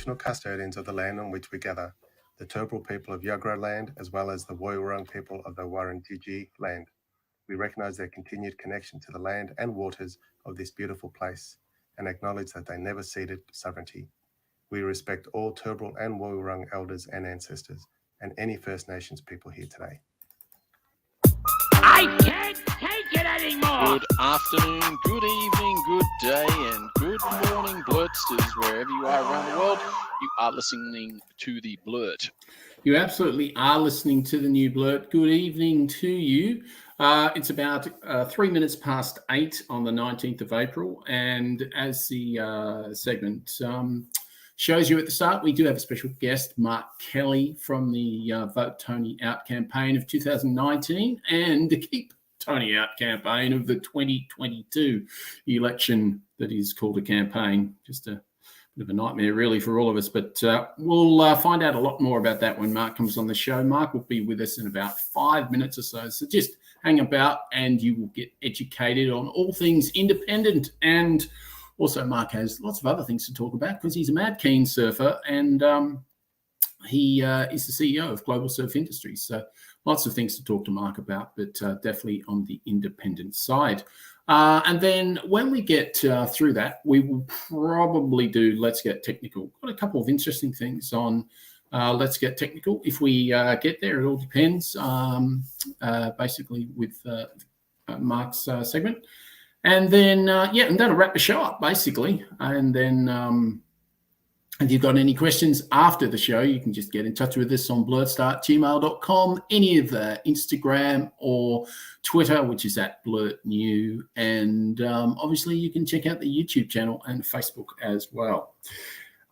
traditional custodians of the land on which we gather, the Turrbal people of Yuggera land, as well as the Warringah people of the Warringah land. We recognise their continued connection to the land and waters of this beautiful place and acknowledge that they never ceded sovereignty. We respect all Turrbal and Warringah elders and ancestors and any First Nations people here today. I can't take it anymore! Good afternoon, good evening, good day, and good morning, Blurtsters, wherever you are around the world. You are listening to the Blurt. You absolutely are listening to the new Blurt. Good evening to you. It's about 3 minutes past 8 on the 19th of April, and as the segment shows you at the start, we do have a special guest, Mark Kelly, from the Vote Tony Out campaign of 2019 and the Keep Tony Out campaign of the 2022 election that is called a campaign. Just a bit of a nightmare, really, for all of us. But we'll find out a lot more about that when Mark comes on the show. Mark will be with us in about 5 minutes or so. So just hang about and you will get educated on all things independent. And also, Mark has lots of other things to talk about because he's a mad keen surfer and he is the CEO of Global Surf Industries. So lots of things to talk to Mark about, but definitely on the independent side. And then when we get through that, we will probably do Let's Get Technical. Got a couple of interesting things on Let's Get Technical. If we get there, it all depends, basically with Mark's segment. And then, and that'll wrap the show up, basically. And then if you've got any questions after the show, you can just get in touch with us on blurtstar@gmail.com, any of the Instagram or Twitter, which is @blurtnew. And obviously, you can check out the YouTube channel and Facebook as well.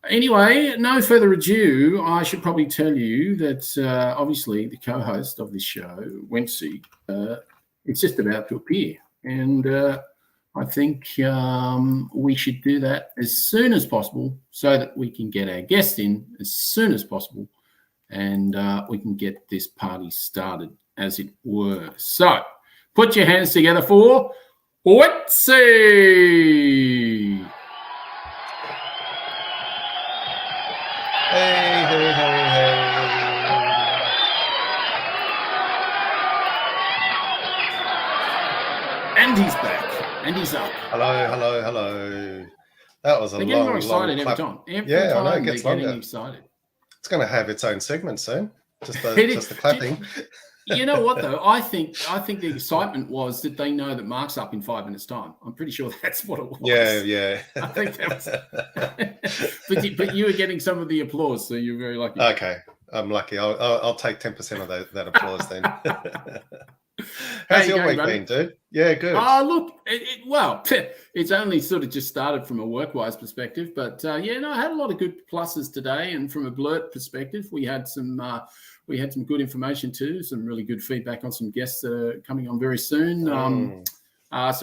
Anyway, no further ado, I should probably tell you that obviously the co-host of this show, Wency, it's just about to appear. And I think we should do that as soon as possible so that we can get our guest in as soon as possible and we can get this party started, as it were. So put your hands together for Wency! Hey, hey, hey, hey. And he's back. And he's up. Hello, hello, hello. That was a They're long, getting more excited long every clap. time. Every Yeah, I time know, it gets they're longer. getting excited. It's going to have its own segment soon. Just the, It just the is. clapping. You know what, though? I think the excitement was that they know that Mark's up in 5 minutes' time. I'm pretty sure that's what it was. Yeah. I think that was. but you were getting some of the applause, so you're very lucky. Okay, I'm lucky. I'll take 10% of that applause then. How's your week been, dude? Yeah, good. Oh, look, well, it's only sort of just started from a work-wise perspective, but I had a lot of good pluses today, and from a Blurt perspective, we had some good information too, some really good feedback on some guests that are coming on very soon. So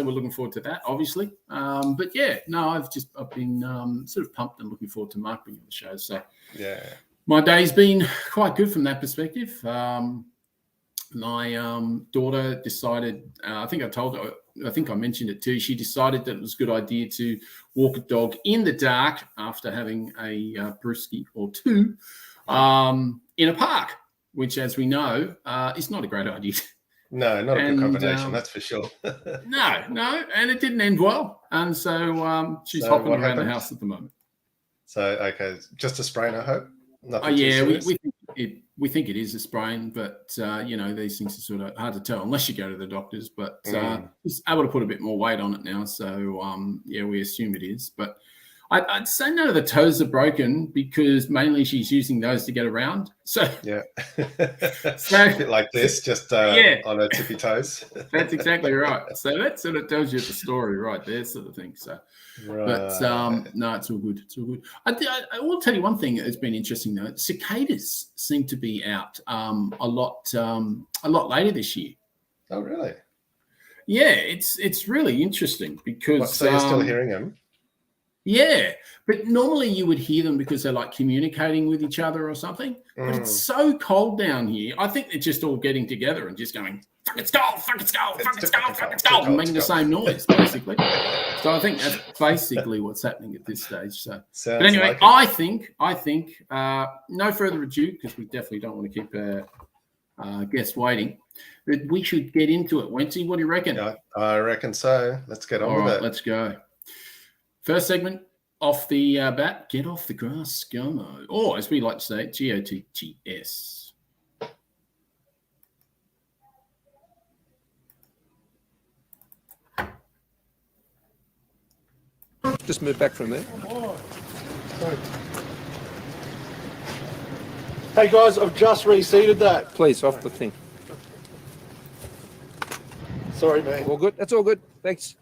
we're looking forward to that, obviously. I've been sort of pumped and looking forward to Mark being on the show. So yeah, my day's been quite good from that perspective. My daughter decided, I think I mentioned it too, she decided that it was a good idea to walk a dog in the dark after having a brewski or two in a park, which, as we know, is not a great idea. No, not a good combination, that's for sure. No, and it didn't end well. And so she's hopping around the house at the moment. So, okay, just a sprain, I hope? Nothing we think it is a sprain, but, these things are sort of hard to tell unless you go to the doctors. But she's able to put a bit more weight on it now. So, we assume it is. But I'd say none of the toes are broken because mainly she's using those to get around. So yeah, a bit like this, just on her tippy toes. That's exactly right. So that sort of tells you the story right there, sort of thing. So, right. But no, it's all good. It's all good. I will tell you one thing that's been interesting though. Cicadas seem to be out a lot later this year. Oh, really? Yeah, it's really interesting because. So you're still hearing them? Yeah, but normally you would hear them because they're like communicating with each other or something. But it's so cold down here. I think they're just all getting together and just going, fuck it's gold, fuck it's gold, fuck it's gold, fuck it's gold, and making the same noise, basically. So I think that's basically what's happening at this stage. So, but anyway, like I think, no further ado, because we definitely don't want to keep guests waiting, but we should get into it. Wency, what do you reckon? Yeah, I reckon so. Let's get on All with right, it. let's go. First segment off the bat, get off the grass, ScoMo, or as we like to say, GOTGS. Just move back from there. Hey guys, I've just reseated that. Please, off the thing. Sorry, man. All good? That's all good. Thanks.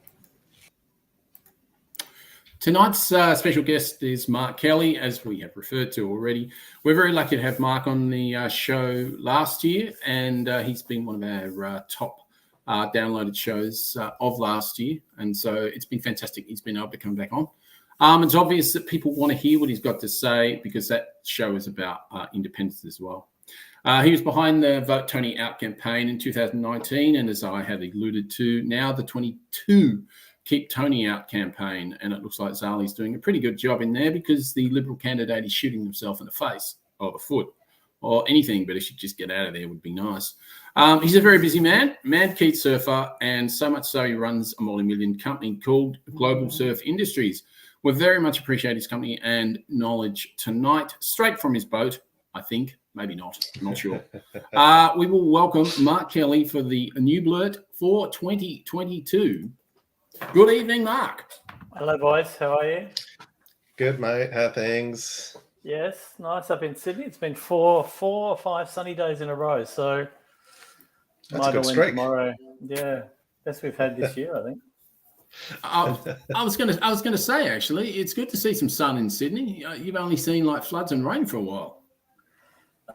Tonight's special guest is Mark Kelly, as we have referred to already. We're very lucky to have Mark on the show last year, and he's been one of our top downloaded shows of last year, and so it's been fantastic. He's been able to come back on. It's obvious that people want to hear what he's got to say because that show is about independence as well. He was behind the Vote Tony Out campaign in 2019, and as I have alluded to, now the 22 Keep Tony Out campaign, and it looks like Zali's doing a pretty good job in there because the Liberal candidate is shooting himself in the face or the foot or anything, but if she just get out of there would be nice. He's a very busy man, mad Keith surfer, and so much so he runs a multi-million company called Global Surf Industries. We very much appreciate his company and knowledge tonight, straight from his boat, I think. Maybe not. I'm not sure. We will welcome Mark Kelly for the new blurt for 2022. Good evening, Mark. Hello, boys. How are you? Good, mate. How are things? Yes, nice up in Sydney. It's been four or five sunny days in a row, so That's a good streak. Tomorrow. Yeah, best we've had this year, I think. I was going to say actually, it's good to see some sun in Sydney. You've only seen like floods and rain for a while.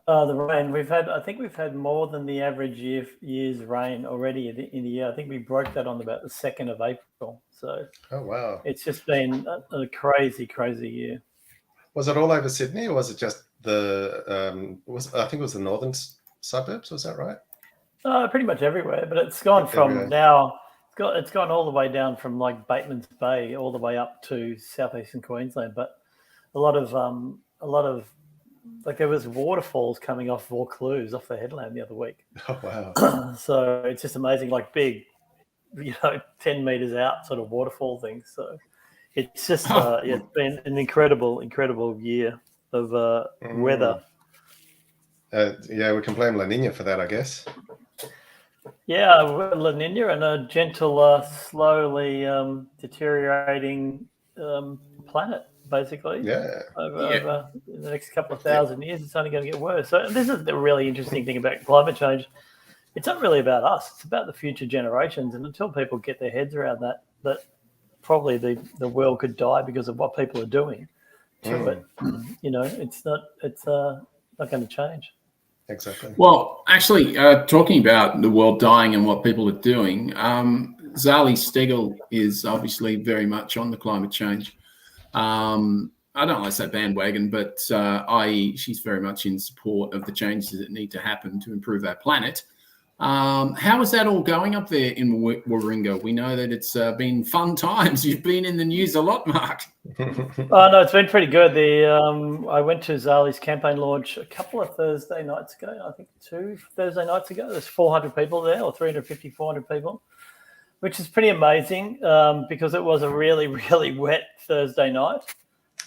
The rain I think we've had more than the average year's rain already in the year. I think we broke that on about the 2nd of April. So Oh wow! it's just been a crazy year. Was it all over Sydney, or was it just the? I think it was the northern suburbs. Was that right? Pretty much everywhere, but it's gone from Everywhere. now. It's gone all the way down from like Bateman's Bay all the way up to southeastern Queensland. But a lot of like there was waterfalls coming off Vaucluse off the headland the other week. Oh wow! So it's just amazing, like big, 10 meters out sort of waterfall things. So it's just it's been an incredible year of weather. Yeah, we can blame La Nina for that, I guess. Yeah, La Nina and a gentle, slowly deteriorating planet, basically. Yeah. Over the next couple of thousand years, it's only going to get worse. So this is the really interesting thing about climate change. It's not really about us. It's about the future generations. And until people get their heads around that probably the world could die because of what people are doing to it. It's not going to change. Exactly. Well, actually, talking about the world dying and what people are doing, Zali Steggall is obviously very much on the climate change. I don't like to say bandwagon, but i.e. she's very much in support of the changes that need to happen to improve our planet. How is that all going up there in Warringah? We know that it's been fun times. You've been in the news a lot, Mark. Oh no, it's been pretty good. I went to Zali's campaign launch a couple of Thursday nights ago. I think 2 Thursday nights ago. There's 400 people there, or 350, 400 people, which is pretty amazing because it was a really, really wet Thursday night.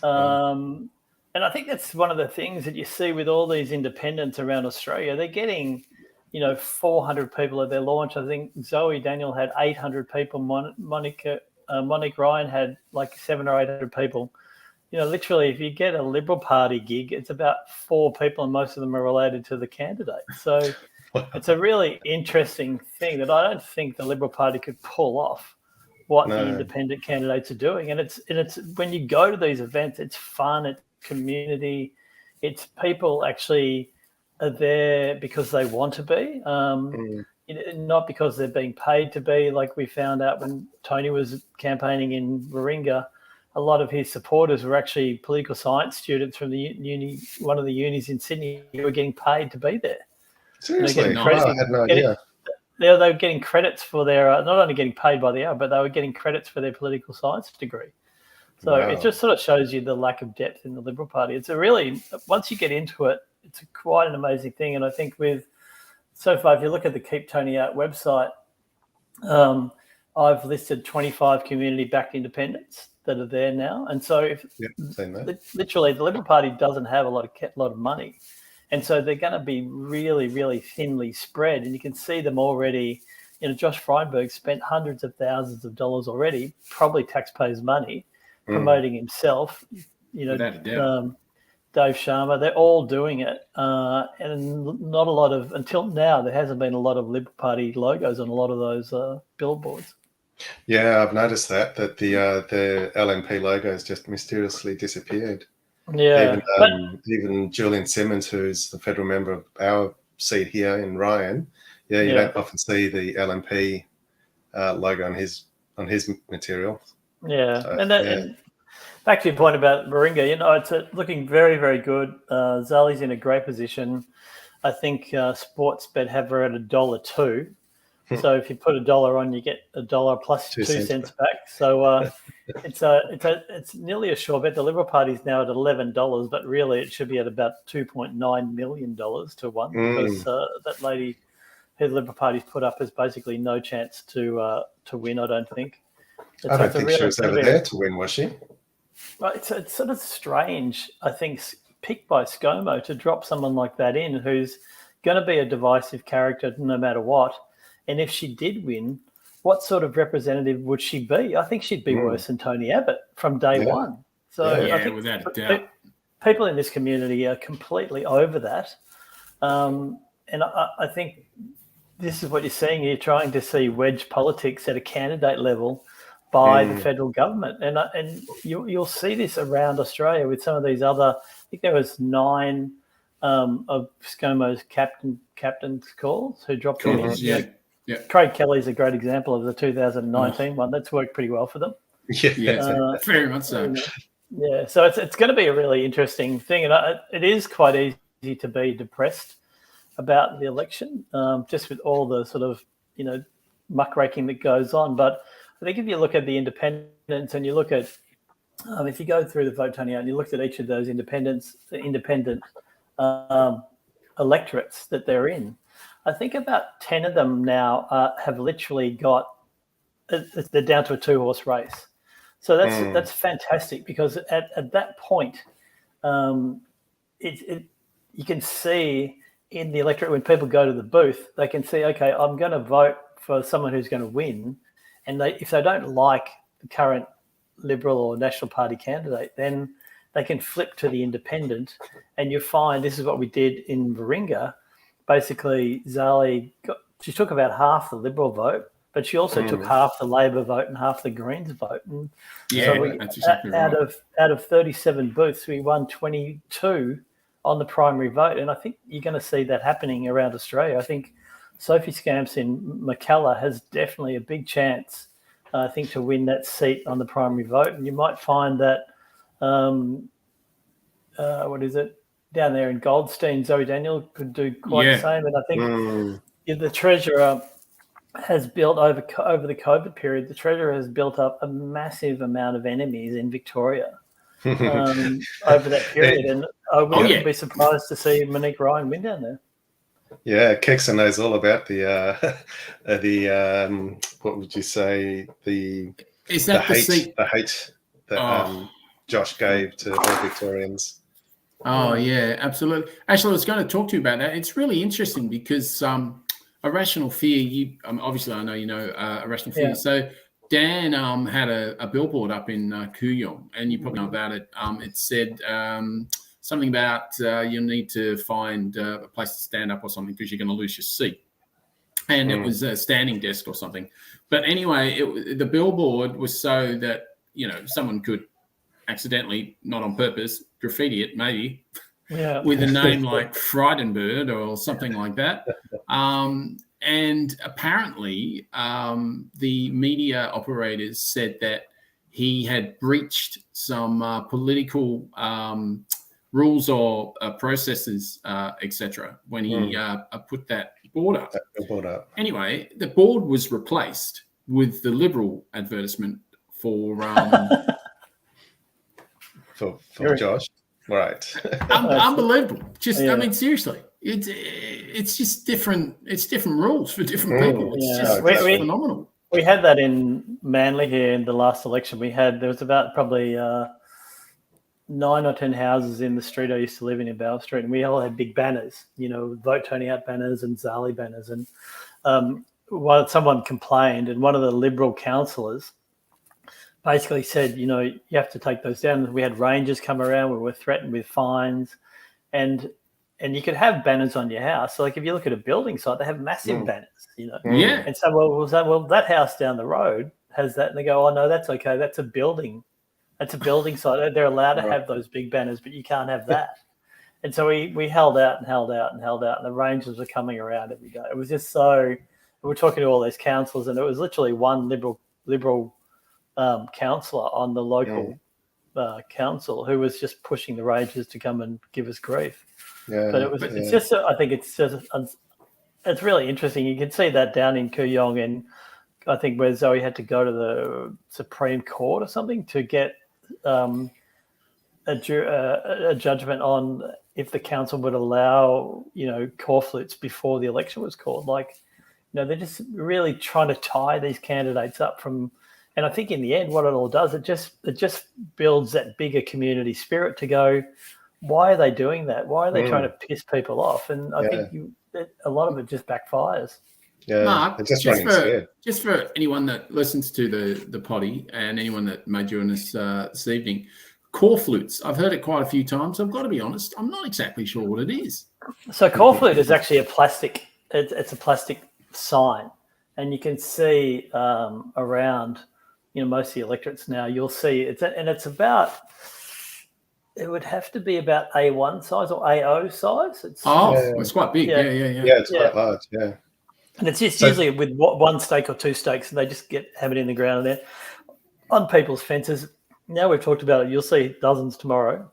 And I think that's one of the things that you see with all these independents around Australia. They're getting 400 people at their launch. I think Zoe Daniel had 800 people. Monique Ryan had like 700 or 800 people. Literally, if you get a Liberal Party gig, it's about 4 people, and most of them are related to the candidate. So it's a really interesting thing that I don't think the Liberal Party could pull off what the independent candidates are doing. And it's when you go to these events, it's fun, it's community, it's people actually are there because they want to be, not because they're being paid to be. Like we found out when Tony was campaigning in Warringah, a lot of his supporters were actually political science students from the one of the unis in Sydney who were getting paid to be there. Seriously? Crazy, I had no idea. they were getting credits for their not only getting paid by the hour, but they were getting credits for their political science degree. So Wow. it just sort of shows you the lack of depth in the Liberal Party. It's a really, once you get into it, it's quite an amazing thing. And I think so far, if you look at the Keep Tony Out website, I've listed 25 community-backed independents that are there now. And so Seen that. literally the Liberal Party doesn't have a lot of money. And so they're going to be really, really thinly spread. And you can see them already. Josh Frydenberg spent hundreds of thousands of dollars already, probably taxpayers' money, promoting himself. Without a doubt. Dave Sharma, they're all doing it. And not a lot of, until now, there hasn't been a lot of Liberal Party logos on a lot of those billboards. Yeah, I've noticed that the LNP logo has just mysteriously disappeared. Yeah. Even Julian Simmons, who's the federal member of our seat here in Ryan, you don't often see the LNP logo on his material. Yeah, So, and back to your point about Warringah, it's looking very, very good. Zali's in a great position. I think Sportsbet have her at $1.02. So if you put $1 on, you get $1 plus 2 cents back. So it's nearly a sure bet. The Liberal Party's now at $11, but really it should be at about $2.9 million to one because that lady who the Liberal Party's put up has basically no chance to win. I don't think. I don't think she was ever there to win, was she? Well, it's sort of strange, I think, picked by ScoMo to drop someone like that in who's going to be a divisive character no matter what. And if she did win, what sort of representative would she be? I think she'd be worse than Tony Abbott from day one. So I think without a doubt. People in this community are completely over that. And I think this is what you're seeing. You're trying to see wedge politics at a candidate level by the federal government. And you'll see this around Australia with some of these other, I think there was 9 of ScoMo's captain's calls who dropped them in. Yeah. Craig Kelly's a great example of the 2019 one. That's worked pretty well for them. Yeah, very much so. Yeah, so it's going to be a really interesting thing. And it is quite easy to be depressed about the election, just with all the sort of, muckraking that goes on. But I think if you look at the independents and you look at, if you go through the vote turning out and you looked at each of those independent electorates that they're in, I think about 10 of them now have literally got, they're down to a 2-horse race. So that's fantastic because at that point, you can see in the electorate when people go to the booth, they can see, okay, I'm going to vote for someone who's going to win. And if they don't like the current Liberal or National Party candidate, then they can flip to the independent. And you find this is what we did in Warringah. Basically, Zali she took about half the Liberal vote, but she also took half the Labor vote and half the Greens vote. And that's exactly right. Out of 37 booths, we won 22 on the primary vote. And I think you're going to see that happening around Australia. I think Sophie Scamps in Mackellar has definitely a big chance, I think, to win that seat on the primary vote. And you might find that, down there in Goldstein, Zoe Daniel could do quite the same. And I think the Treasurer has built over the COVID period, the Treasurer has built up a massive amount of enemies in Victoria over that period. And I wouldn't be surprised to see Monique Ryan win down there. Yeah, Kexer knows all about the what would you say, the hate that Josh gave to all Victorians. Oh, yeah, absolutely. Actually, I was going to talk to you about that. It's really interesting because Irrational Fear, obviously I know you know Irrational Fear. Yeah. So Dan had a billboard up in Kooyong, and you probably know about it. It said something about you need to find a place to stand up or something because you're going to lose your seat. And it was a standing desk or something. But anyway, the billboard was so that, someone could accidentally, not on purpose, graffiti it maybe with a name like Frydenberg or something like that. And apparently the media operators said that he had breached some political rules or processes, etc., when he put that board up. The board up. Anyway, the board was replaced with the Liberal advertisement for For Josh. Right. unbelievable. Just Yeah. I mean, seriously, it's just different. It's different rules for different people. It's Yeah. just We- phenomenal. We had that in Manly here in the last election. There was about probably 9 or 10 houses in the street I used to live in Bower Street, and we all had big banners, vote Tony out banners and Zali banners. And someone complained, and one of the Liberal councillors basically said, you have to take those down. We had rangers come around. We were threatened with fines, and you could have banners on your house. So, like if you look at a building site, they have massive banners, Yeah. And so, well, that house down the road has that, and they go, oh no, that's okay. That's a building. That's a building site. They're allowed to have those big banners, but you can't have that. And so we held out and held out and held out, and the rangers were coming around every day. It was just so. We're talking to all these councillors, and it was literally one Liberal councillor on the local council who was just pushing the rangers to come and give us grief. Yeah. But it's just. I think it's really interesting. You can see that down in Kooyong, and I think where Zoe had to go to the Supreme Court or something to get a judgment on if the council would allow, call flutes before the election was called. Like, they're just really trying to tie these candidates up from, and I think in the end, what it all does, it just builds that bigger community spirit to go, why are they doing that? Why are they trying to piss people off? And I think a lot of it just backfires. Yeah, Mark, they're just running scared. just for anyone that listens to the potty and anyone that may join us this evening, core flutes. I've heard it quite a few times. I've got to be honest. I'm not exactly sure what it is. So call flute is actually a plastic. It's a plastic sign, and you can see around, most of the electorates now. You'll see it's about. It would have to be about A1 size or AO size. It's quite big. Yeah. Yeah, it's quite large. Yeah. And it's just usually with one stake or two stakes, and they just have it in the ground there on people's fences. Now we've talked about it, you'll see dozens tomorrow.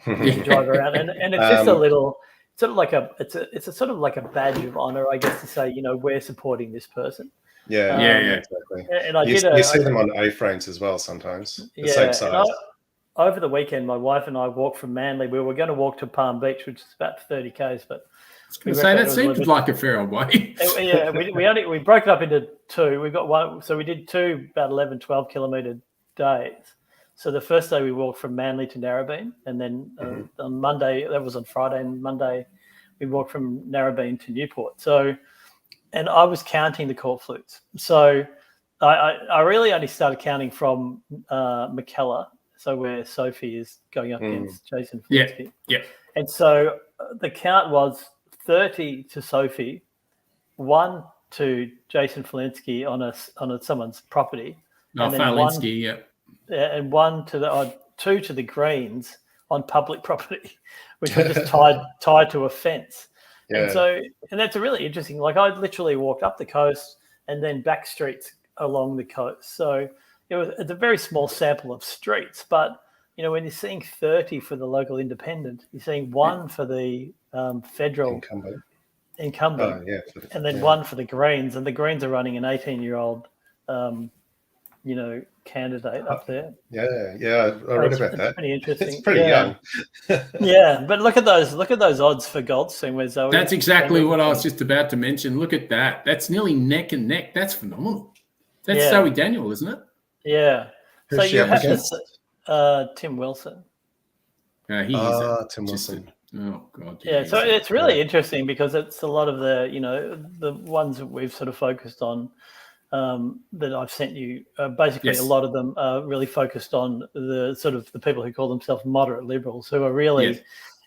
You can drive around, and it's just a little, sort of like it's a sort of like a badge of honor, I guess, to say, we're supporting this person. Yeah, exactly. And you see them on A-frames as well sometimes. The same size. Over the weekend, my wife and I walked from Manly. We were going to walk to Palm Beach, which is about 30 k's, but I was going to say that seems like a fair old way. Yeah, we broke it up into two. We got one, so we did two about 11, 12 kilometre days. So the first day we walked from Manly to Narrabeen, and then on Monday, that was on Friday, and Monday we walked from Narrabeen to Newport. So, and I was counting the court flutes. So I really only started counting from McKellar, so where Sophie is going up against Jason Flinsky. Yeah. And so the count was 30 to Sophie, 1 to Jason Flinsky on someone's property. And then Falinsky, and 1 to 2 to the Greens on public property, which were just tied to a fence. Yeah. And that's a really interesting. Like, I literally walked up the coast and then back streets along the coast. So it's a very small sample of streets, but when you're seeing 30 for the local independent, you're seeing 1 for the federal incumbent, and then 1 for the Greens, and the Greens are running an 18-year-old, candidate up there. Yeah, I read about that. Pretty interesting. It's pretty young. Yeah, but look at those odds for Goldstein. Where Zoe. That's exactly what I was just about to mention. Look at that. That's nearly neck and neck. That's phenomenal. That's Zoe Daniel, isn't it? Yeah. Who's so she you up have against? Tim Wilson. He is Tim Wilson. Oh God. Yeah, so it's really interesting because it's a lot of the ones that we've sort of focused on that I've sent you. Basically, a lot of them are really focused on the sort of the people who call themselves moderate liberals, who are really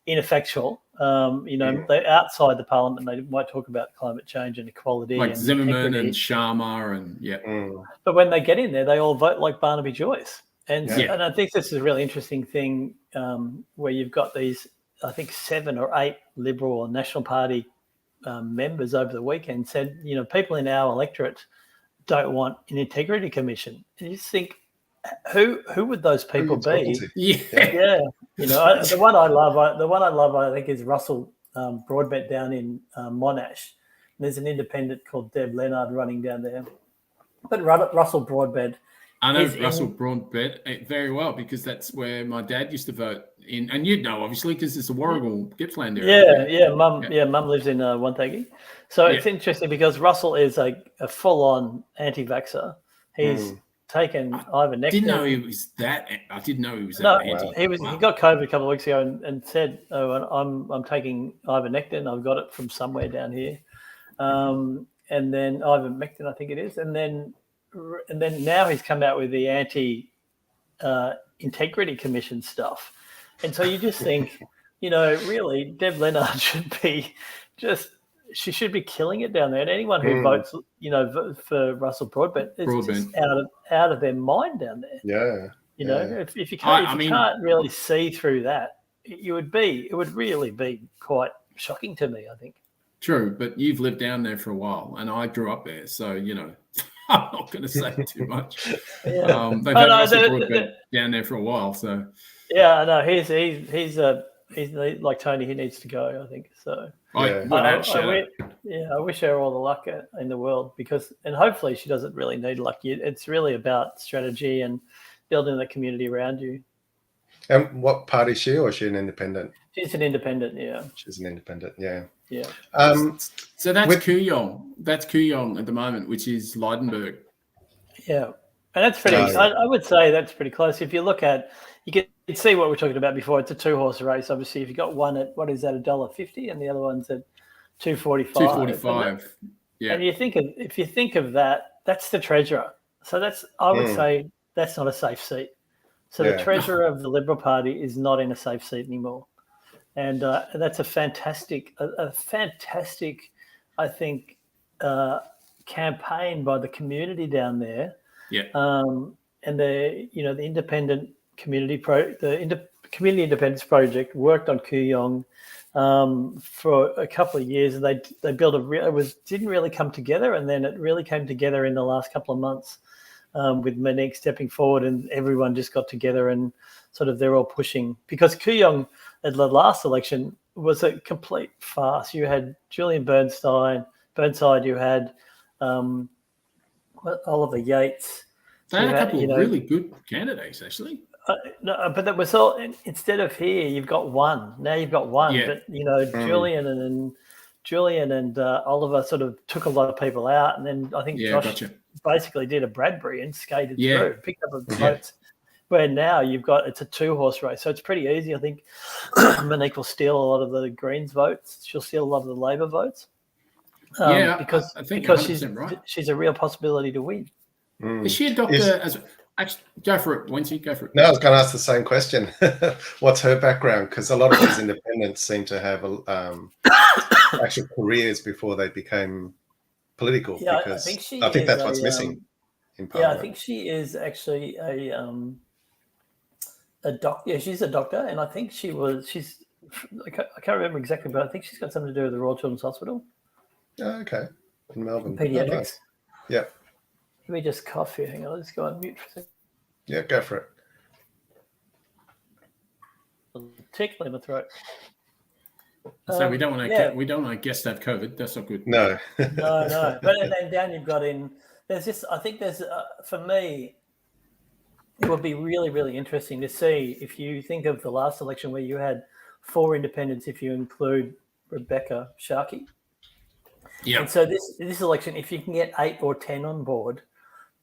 ineffectual. They're outside the parliament. They might talk about climate change and equality, like and Zimmerman equity. and Sharma, and But when they get in there, they all vote like Barnaby Joyce. And I think this is a really interesting thing where you've got these, I think, 7 or 8 Liberal or National Party members over the weekend said, people in our electorate don't want an integrity commission. And you just think, who would those people be? Yeah. The one I love, I think, is Russell Broadbent down in Monash. There's an independent called Deb Leonard running down there. But Russell Broadbent. I know Russell Broadbent very well because that's where my dad used to vote in, and you'd know obviously because it's a Warringah, Gippsland area. Mum lives in Wonthaggi. So it's interesting because Russell is a full-on anti-vaxxer. He's taken ivermectin. I didn't know he was that anti. He got COVID a couple of weeks ago and said, "Oh, I'm taking ivermectin. I've got it from somewhere down here." And then ivermectin, I think it is, and then now he's come out with the anti-integrity commission stuff, and so you just think, really, Deb Leonard should be she should be killing it down there, and anyone who votes, for Russell Broadbent is just out of their mind down there. If you can't really see through that, it would really be quite shocking to me, I think. True, but you've lived down there for a while, and I grew up there, so I'm not going to say too much. They've had Russell Broadbent down there for a while, so yeah, no, he's like Tony. He needs to go, I think. So I wish her all the luck in the world and hopefully she doesn't really need luck. It's really about strategy and building the community around you. And what party is she, or is she an independent? She's an independent, yeah. She's an independent, yeah. Yeah. So that's Kooyong. That's Kooyong at the moment, which is Leidenburg. Yeah. And that's pretty, I would say that's pretty close. If you look at, you can see what we're talking about before. It's a 2-horse race. Obviously, if you've got one at, what is that, $1.50, and the other one's at $2.45. $2.45. Yeah. And if you think of that, that's the treasurer. So I would say that's not a safe seat. So the treasurer of the Liberal Party is not in a safe seat anymore. And that's a fantastic, I think, campaign by the community down there. Yeah. And the independent community Community Independence Project worked on Kooyong for a couple of years, and they built didn't really come together, and then it really came together in the last couple of months with Monique stepping forward, and everyone just got together and sort of they're all pushing, because Kooyong at the last election was a complete farce. You had Julian Burnside, you had Oliver Yates. They had a couple of really good candidates, actually. No, but that was all. Instead of here, you've got one. Now you've got one. Yeah. But Julian and Oliver sort of took a lot of people out, and then I think Josh basically did a Bradbury and skated through, picked up the votes. Where now it's a 2-horse race, so it's pretty easy. I think Monique will steal a lot of the Greens votes. She'll steal a lot of the Labor votes. Because I think she's a real possibility to win. Is she a doctor? Actually, go for it, Wendy. Go for it. No, I was going to ask the same question. What's her background? Because a lot of these independents seem to have actual careers before they became political. Yeah, because I think that's what's missing in Parliament. Yeah, I think she is actually a doctor. Yeah, she's a doctor, and I think she's. I can't remember exactly, but I think she's got something to do with the Royal Children's Hospital. Oh, okay, in Melbourne. Pediatrics. Oh, nice. Yeah. Let me just cough here. Hang on, let's go on mute for a second. Yeah, go for it. Tickle in the throat. So we don't want to guests to have COVID. That's not good. No. No. But then down you've got in. There's this. I think there's for me. It would be really, really interesting to see if you think of the last election where you had 4 independents, if you include Rebecca Sharkey. Yeah. And so this election, if you can get 8 or 10 on board,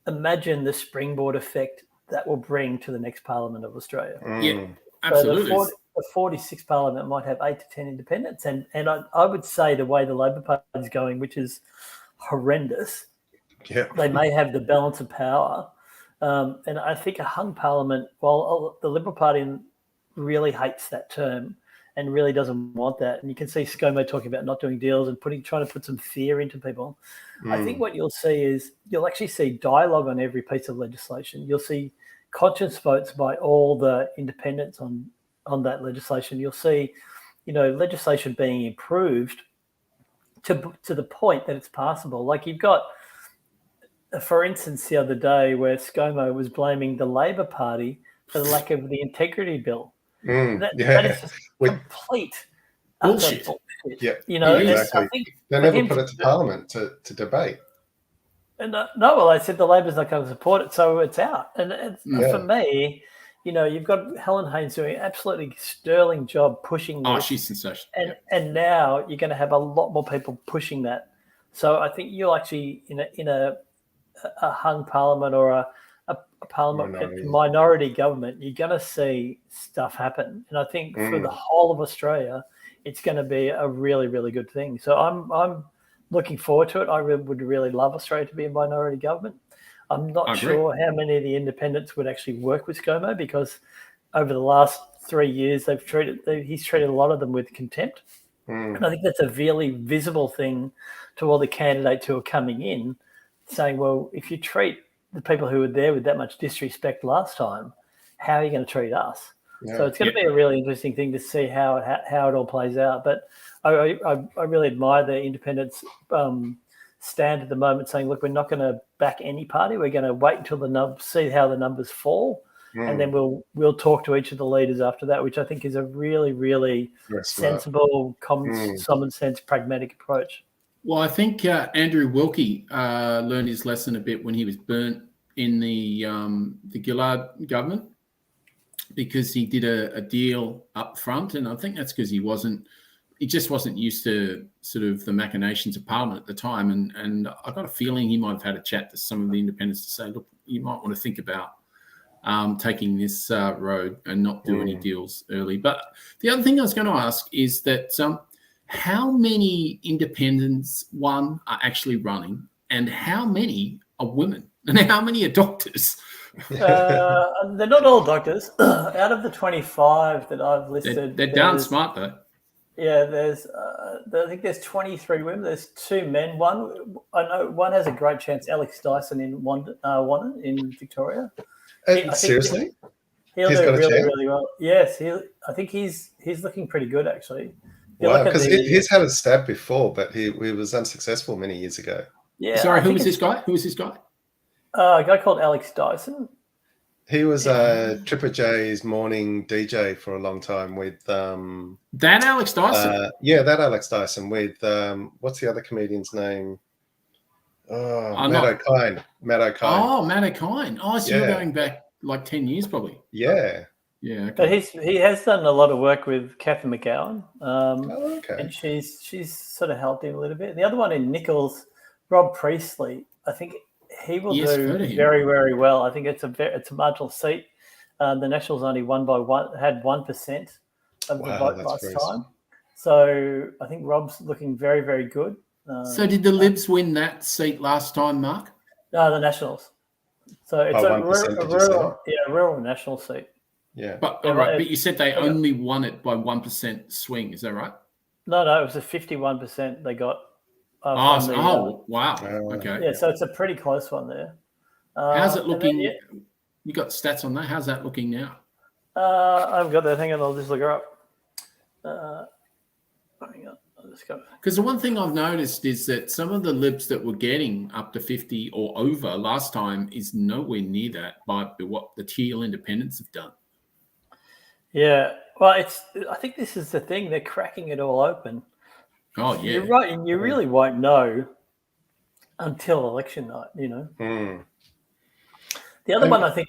imagine the springboard effect that will bring to the next Parliament of Australia. Yeah, absolutely. So the 46th Parliament might have 8 to 10 independents, and I would say the way the Labor Party is going, which is horrendous, they may have the balance of power. And I think a hung Parliament, while the Liberal Party really hates that term and really doesn't want that, and you can see ScoMo talking about not doing deals and trying to put some fear into people. I think what you'll see is you'll actually see dialogue on every piece of legislation. You'll see conscience votes by all the independents on that legislation. You'll see, legislation being improved to the point that it's passable. Like you've got, for instance, the other day where ScoMo was blaming the Labor Party for the lack of the integrity bill. That is just Bullshit. bullshit. Yeah, You know, Yeah, and exactly. I think They for never him put to it to Parliament to debate. And no, well, they said the Labor's not going to support it, so it's out. And for me, you know, you've got Helen Haynes doing an absolutely sterling job pushing this. Oh, she's sensational. And now you're going to have a lot more people pushing that. So I think you'll actually in a hung parliament or a parliament minority government, you're going to see stuff happen. And I think for the whole of Australia, it's going to be a really, really good thing. So I'm looking forward to it. I would really love Australia to be a minority government. I'm not sure how many of the independents would actually work with ScoMo, because over the last 3 years he's treated a lot of them with contempt. And I think that's a really visible thing to all the candidates who are coming in, saying, well, if you treat the people who were there with that much disrespect last time, how are you going to treat us? So it's going to be a really interesting thing to see how it all plays out. But I really admire the independents' stand at the moment, saying, look, we're not going to back any party. We're going to wait until see how the numbers fall, and then we'll talk to each of the leaders after that, which I think is a really, really sensible, common sense, pragmatic approach. Well, I think Andrew Wilkie learned his lesson a bit when he was burnt in the Gillard government, because he did a deal up front, and I think that's because he just wasn't used to sort of the machinations of Parliament at the time, and I got a feeling he might have had a chat to some of the independents to say, look, you might want to think about taking this road and not do any deals early. But the other thing I was going to ask is that how many independents, are actually running, and how many are women, and how many are doctors? They're not all doctors. Out of the 25 that I've listed, they're darn smart though. Yeah, I think there's 23 women. There's 2 men. I know one has a great chance. Alex Dyson in Wannon in Victoria. Seriously, he'll do really, really well. Yes, I think he's looking pretty good actually. Wow, because he's had a stab before, but he was unsuccessful many years ago. Yeah. Sorry, who was this guy? A guy called Alex Dyson. He was Tripper J's morning DJ for a long time with that Alex Dyson. That Alex Dyson with what's the other comedian's name? Matt O'Kine. Oh, Matt O'Kine. Oh, so you're going back like 10 years probably. Yeah. Yeah. Okay. But he has done a lot of work with Cathy McGowan. And she's sort of helped him a little bit. The other one in Nichols, Rob Priestley, I think he will do very, very well. I think it's a marginal seat. The Nationals only had 1% of the vote last time. So I think Rob's looking very, very good. So did the Libs win that seat last time, Mark? No, the Nationals. So it's a rural national seat. Yeah. But but you said they only won it by 1% swing. Is that right? No, it was a 51% they got. Wow. Okay. Yeah, so it's a pretty close one there. How's it looking? You got stats on that? How's that looking now? I haven't got that. Hang on, I'll just look her up. Hang on, I'll just go. Because the one thing I've noticed is that some of the Libs that were getting up to 50 or over last time is nowhere near that by what the teal independents have done. Yeah, well, I think this is the thing. They're cracking it all open. Oh, yeah. You're right, and you really won't know until election night, you know. The other one I think,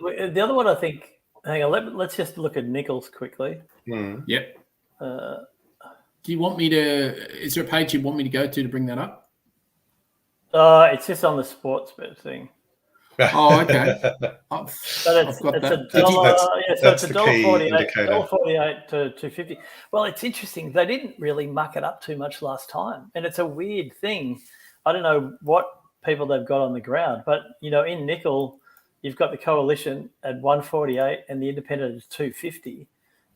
hang on, let's just look at Nichols quickly. Yep. Do you want me to, is there a page you want me to go to bring that up? It's just on the sports bet thing. Oh, okay. But it's $1.48 to $2.50. Well, it's interesting. They didn't really muck it up too much last time, and it's a weird thing. I don't know what people they've got on the ground, but you know, in nickel, you've got the coalition at 148 and the independent is 250,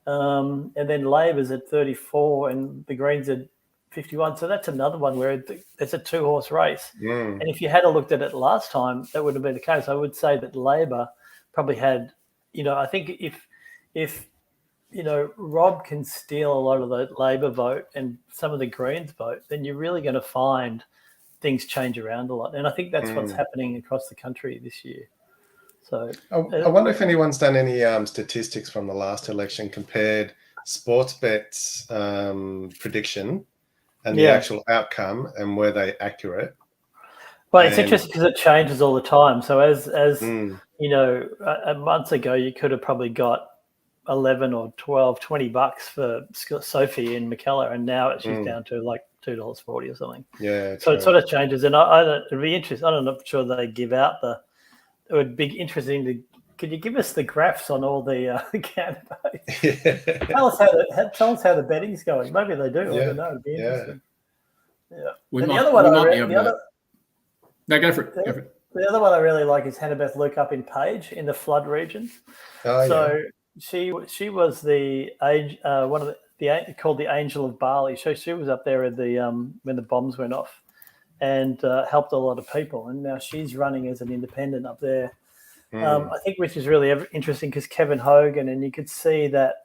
and then Labor's at 34 and the Greens at 51. So that's another one where it's a 2-horse race. And if you had looked at it last time, that would have been the case. I would say that Labor probably had, you know, I think if you know, Rob can steal a lot of the Labor vote and some of the Greens vote, then you're really going to find things change around a lot. And I think that's what's happening across the country this year. So I wonder if anyone's done any statistics from the last election compared sports bets prediction and the Yeah. actual outcome, and were they accurate? Well, it's And- interesting because it changes all the time. So as Mm, you know, a month ago, you could have probably got 11 or 12, $20 for Sophie in McKellar, and now she's down to like $2.40 or something. yeah. So true. it sort of changes, and I don't. It'd be interesting. I'm not sure they give out the. It would be interesting to. Could you give us the graphs on all the candidates? Yeah. Tell us how the betting's going. Maybe they do. I Yeah, don't know. It'd be yeah. interesting. Yeah. We And might, the other one we I might be read, able the to. other No, go for it. Go for it. the other one I really like is Hannah-Beth Luke up in Page in the flood region. Oh, So she was the age one of the called the Angel of Bali. So she was up there at the when the bombs went off, and helped a lot of people. And now she's running as an independent up there. I think which is really interesting because Kevin Hogan, and you could see that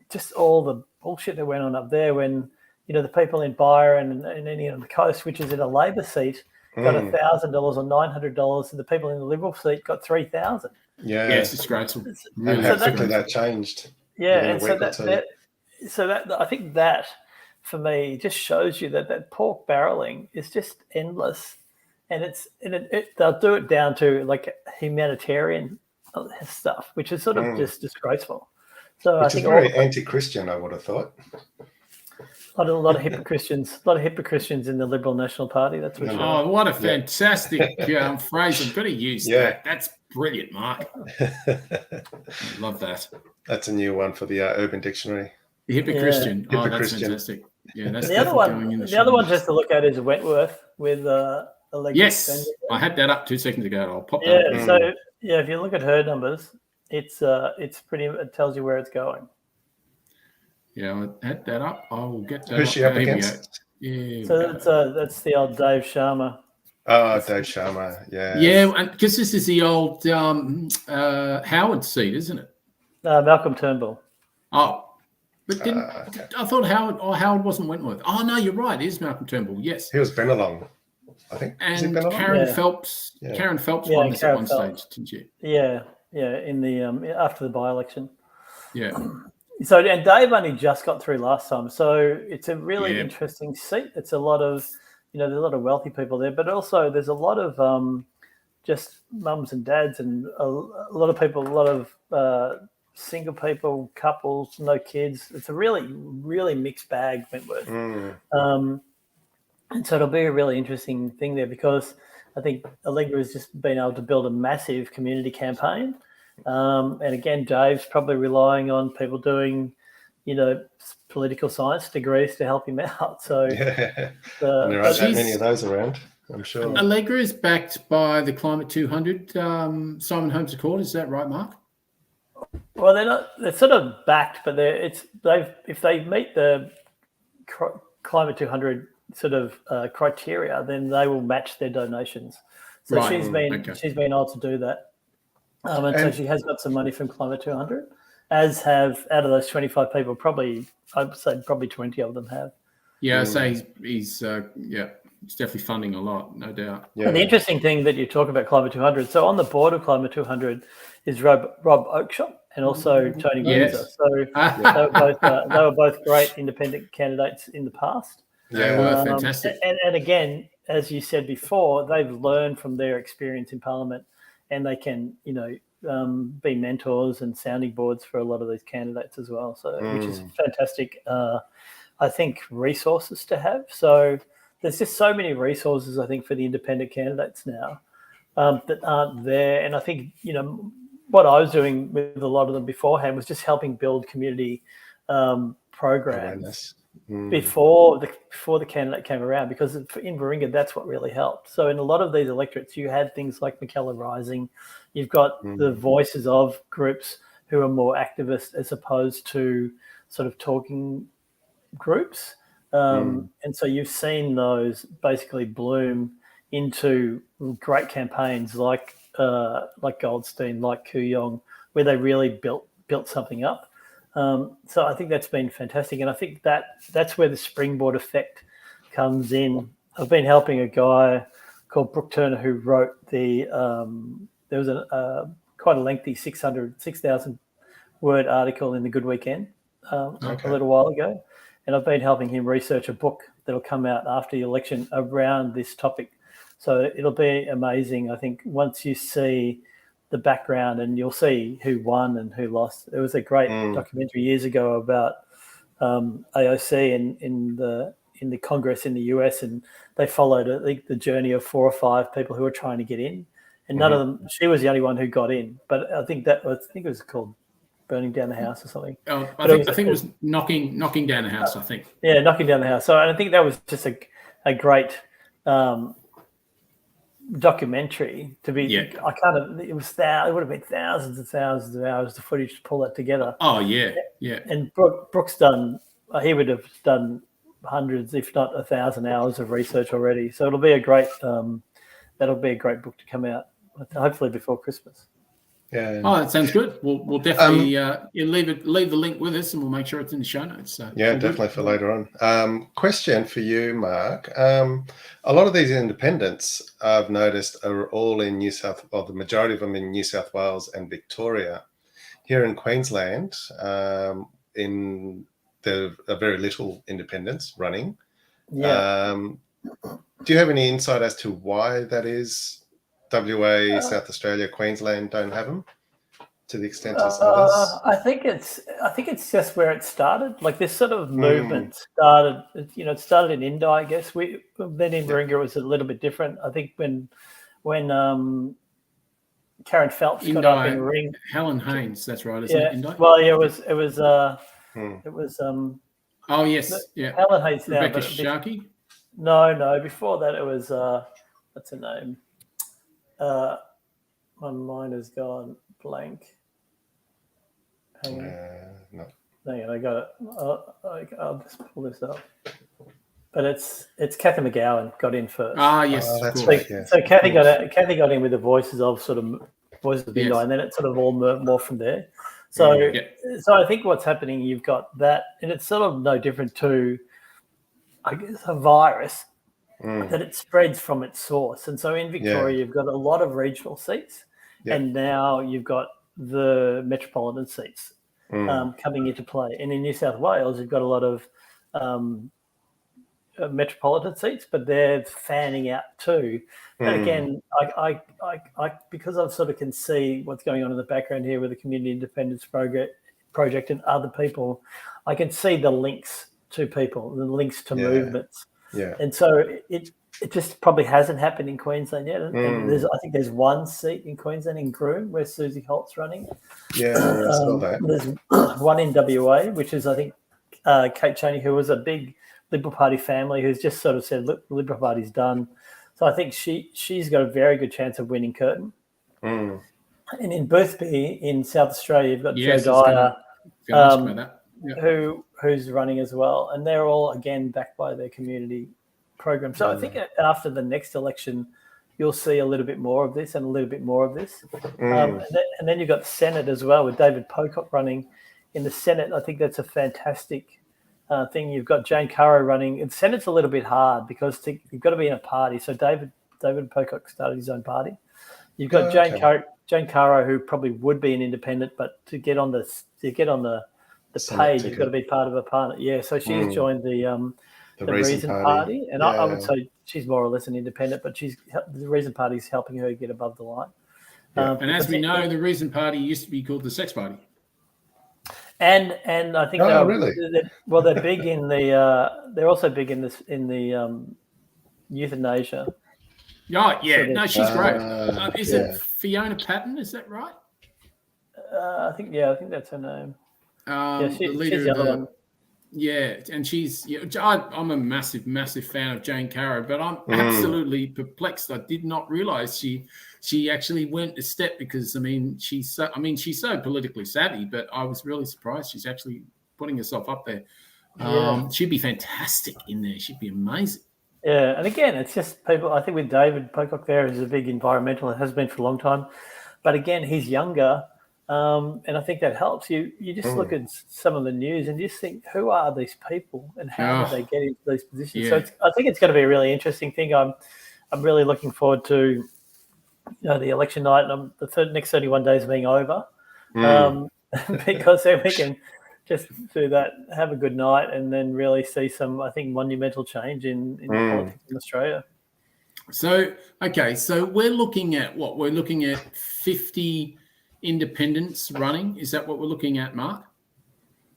just all the bullshit that went on up there when the people in Byron and any on the coast, which is in a Labor seat, got $1,000 or $900, and the people in the Liberal seat got $3,000. Yeah. Yeah, it's disgraceful. And Really how So quickly disgraceful. that changed. Yeah, within a and so week or two. that I think that for me just shows you that pork barreling is just endless, and they'll do it down to like humanitarian stuff, which is sort of just disgraceful. So I Which is think very anti-Christian, I would have thought. a lot of hypocrite Christians in the Liberal National Party. That's for sure. Oh, what a fantastic phrase. I've got to use that. That's brilliant, Mark. Love that. That's a new one for the Urban Dictionary. The Hypocristian. Oh, that's Hypocristian. fantastic. Yeah, that's The other definitely going one, in the other one, shopping just to look at is Wentworth with Allegra. Yes, I had that up 2 seconds ago. I'll pop that Yeah, up. so if you look at her numbers, it's pretty. It tells you where it's going. Yeah, I had that up. I will get that. Who's she up Here we go. against? Yeah. So that's the old Dave Sharma. Oh, Dave Sharma. Yeah. Yeah, because this is the old Howard seat, isn't it? Malcolm Turnbull. Oh, but didn't Okay. I thought Howard wasn't Wentworth? Oh no, you're right. It is Malcolm Turnbull. Yes, He was Bennelong, I think. Was he and Bennelong? Karen Yeah. Phelps. Yeah. Karen Phelps Yeah, won this Karen at one Phelps. stage, didn't you? Yeah. In the after the by-election. Yeah. So and Dave only just got through last time, so it's a really Yeah. interesting seat. It's a lot of there's a lot of wealthy people there, but also there's a lot of just mums and dads and a lot of people, a lot of single people, couples, no kids. It's a really, really mixed bag, Wentworth. And so it'll be a really interesting thing there because I think Allegra has just been able to build a massive community campaign. And again, Dave's probably relying on people doing, political science degrees to help him out. So Yeah. And there aren't that many of those around, I'm sure. Allegra is backed by the Climate 200 Simon Holmes Accord. Is that right, Mark? well, they're not. They're sort of backed, but if they meet the Climate 200 sort of criteria, then they will match their donations. So Right. she's been able to do that, and so And- she has got some money from Climate 200, as have out of those 25 people, probably I'd say probably 20 of them have. Yeah, I say he's definitely funding a lot, no doubt. Yeah. And the interesting thing that you talk about Climate 200, so on the board of Climate 200 is Rob Oakeshott and also Tony Yes. Windsor. So they were both great independent candidates in the past. They were fantastic. And again, as you said before, they've learned from their experience in Parliament, and they can, be mentors and sounding boards for a lot of these candidates as well. So, which is fantastic. I think resources to have. So there's just so many resources, I think, for the independent candidates now that aren't there. And I think, what I was doing with a lot of them beforehand was just helping build community programs before the candidate came around, because in Warringah, that's what really helped. So in a lot of these electorates, you had things like McKellar Rising. You've got the voices of groups who are more activist as opposed to sort of talking groups. And so you've seen those basically bloom into great campaigns like Goldstein, like Kooyong, where they really built something up. So I think that's been fantastic, and I think that's where the springboard effect comes in. I've been helping a guy called Brooke Turner who wrote there was quite a lengthy 6,000 word article in the Good Weekend a Okay. little while ago, and I've been helping him research a book that'll come out after the election around this topic. So it'll be amazing, I think, once you see the background and you'll see who won and who lost. There was a great documentary years ago about AOC in the Congress in the US, and they followed, I think, the journey of 4 or 5 people who were trying to get in, and none of them. She was the only one who got in, but I think it was called Burning Down the House or something. Oh, I think it was knocking down the house. I think. Yeah, knocking down the house. So I think that was just a great documentary to be. Yeah. It would have been thousands and thousands of hours of footage to pull that together. Oh yeah, yeah. And Brooks done. He would have done hundreds, if not 1,000 hours of research already. So it'll be a great. That'll be a great book to come out, hopefully before Christmas. Yeah. Oh, that sounds good. We'll definitely leave the link with us, and we'll make sure it's in the show notes. So Yeah, definitely for later on. Question for you, Mark. A lot of these independents I've noticed are all in the majority of them in New South Wales and Victoria. Here in Queensland, there are very little independents running. Yeah. Do you have any insight as to why that is? WA, South Australia, Queensland don't have them to the extent as others. I think it's just where it started. Like this sort of movement started. It started in Indi, I guess. Then in Warringah it was a little bit different. I think when Karen Phelps got up in ring. Helen Haynes, that's right, isn't it? Indi? Well, yeah, it was. Oh yes, yeah. Helen Haynes now. Rebecca Sharkey. No. Before that, it was what's her name? My mind has gone blank. Hang on. No. Hang on, I got it. I'll just pull this up. But it's Kathy McGowan got in first. Ah, yes. That's cool. right. Yeah. So Kathy got in with the voices of Bindi, and then it sort of all more from there. So so I think what's happening, you've got that, and it's sort of no different to, I guess, a virus. That it spreads from its source. And so in Victoria, you've got a lot of regional seats, and now you've got the metropolitan seats coming into play. And in New South Wales, you've got a lot of metropolitan seats, but they're fanning out too. And again, I because I sort of can see what's going on in the background here with the Community Independence Project and other people, I can see the links to people, the links to movements. Yeah. And so it just probably hasn't happened in Queensland yet. And I think there's one seat in Queensland in Groom where Susie Holt's running. Yeah, I saw that. There's one in WA, which is, I think, Kate Chaney, who was a big Liberal Party family, who's just sort of said, look, the Liberal Party's done. So I think she's got a very good chance of winning Curtin. And in Boothby in South Australia, you've got Joe Dyer, who's running as well, and they're all again backed by their community program. So I think after the next election, you'll see a little bit more of this and a little bit more of this. And then you've got the Senate as well with David Pocock running in the Senate. I think that's a fantastic thing. You've got Jane Caro running. And the Senate's a little bit hard because you've got to be in a party. So David Pocock started his own party. You've got Jane Caro, who probably would be an independent, but to get on the page, you've got to be part of a party. Yeah, so she's joined the Reason Party, and I would say she's more or less an independent, but the Reason Party is helping her get above the line. And as we know, the Reason Party used to be called the Sex Party. And I think they're big in they're also big in the euthanasia. Oh yeah, no, she's great. Is it Fiona Patton? Is that right? I think that's her name. The leader she's the other one. Yeah, and I'm a massive fan of Jane Caro, but I'm absolutely perplexed. I did not realise she actually went a step because she's so politically savvy, but I was really surprised she's actually putting herself up there. She'd be fantastic in there. She'd be amazing. Yeah, and again, it's just people. I think with David Pocock there is a big environmental. It has been for a long time, but again, he's younger. And I think that helps you. You just look at some of the news and just think, who are these people and how do they get into these positions? Yeah. So I think it's going to be a really interesting thing. I'm really looking forward to the election night and the next 31 days being over, because then just do that, have a good night, and then really see some, I think, monumental change in politics in Australia. So, okay, so we're looking at what? We're looking at 50 independents running. Is that what we're looking at, Mark?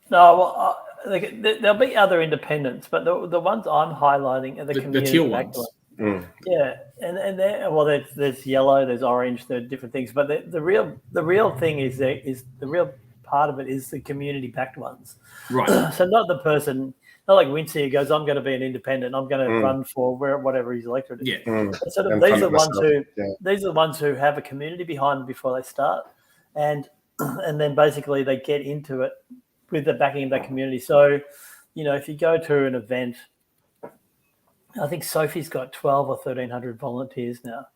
No, well, there'll be other independents, but the ones I'm highlighting are the community teal backed ones. Yeah, and there's yellow, there's orange, there are different things, but the real thing is the real part of it is the community backed ones. Right. So not the person, not like Wincy who goes, I'm going to be an independent, I'm going to run for whatever his electorate is. Yeah. Sort of, these are the ones who have a community behind them before they start, and then basically they get into it with the backing of that community. So, if you go to an event, I think Sophie's got 12 or 1,300 volunteers now.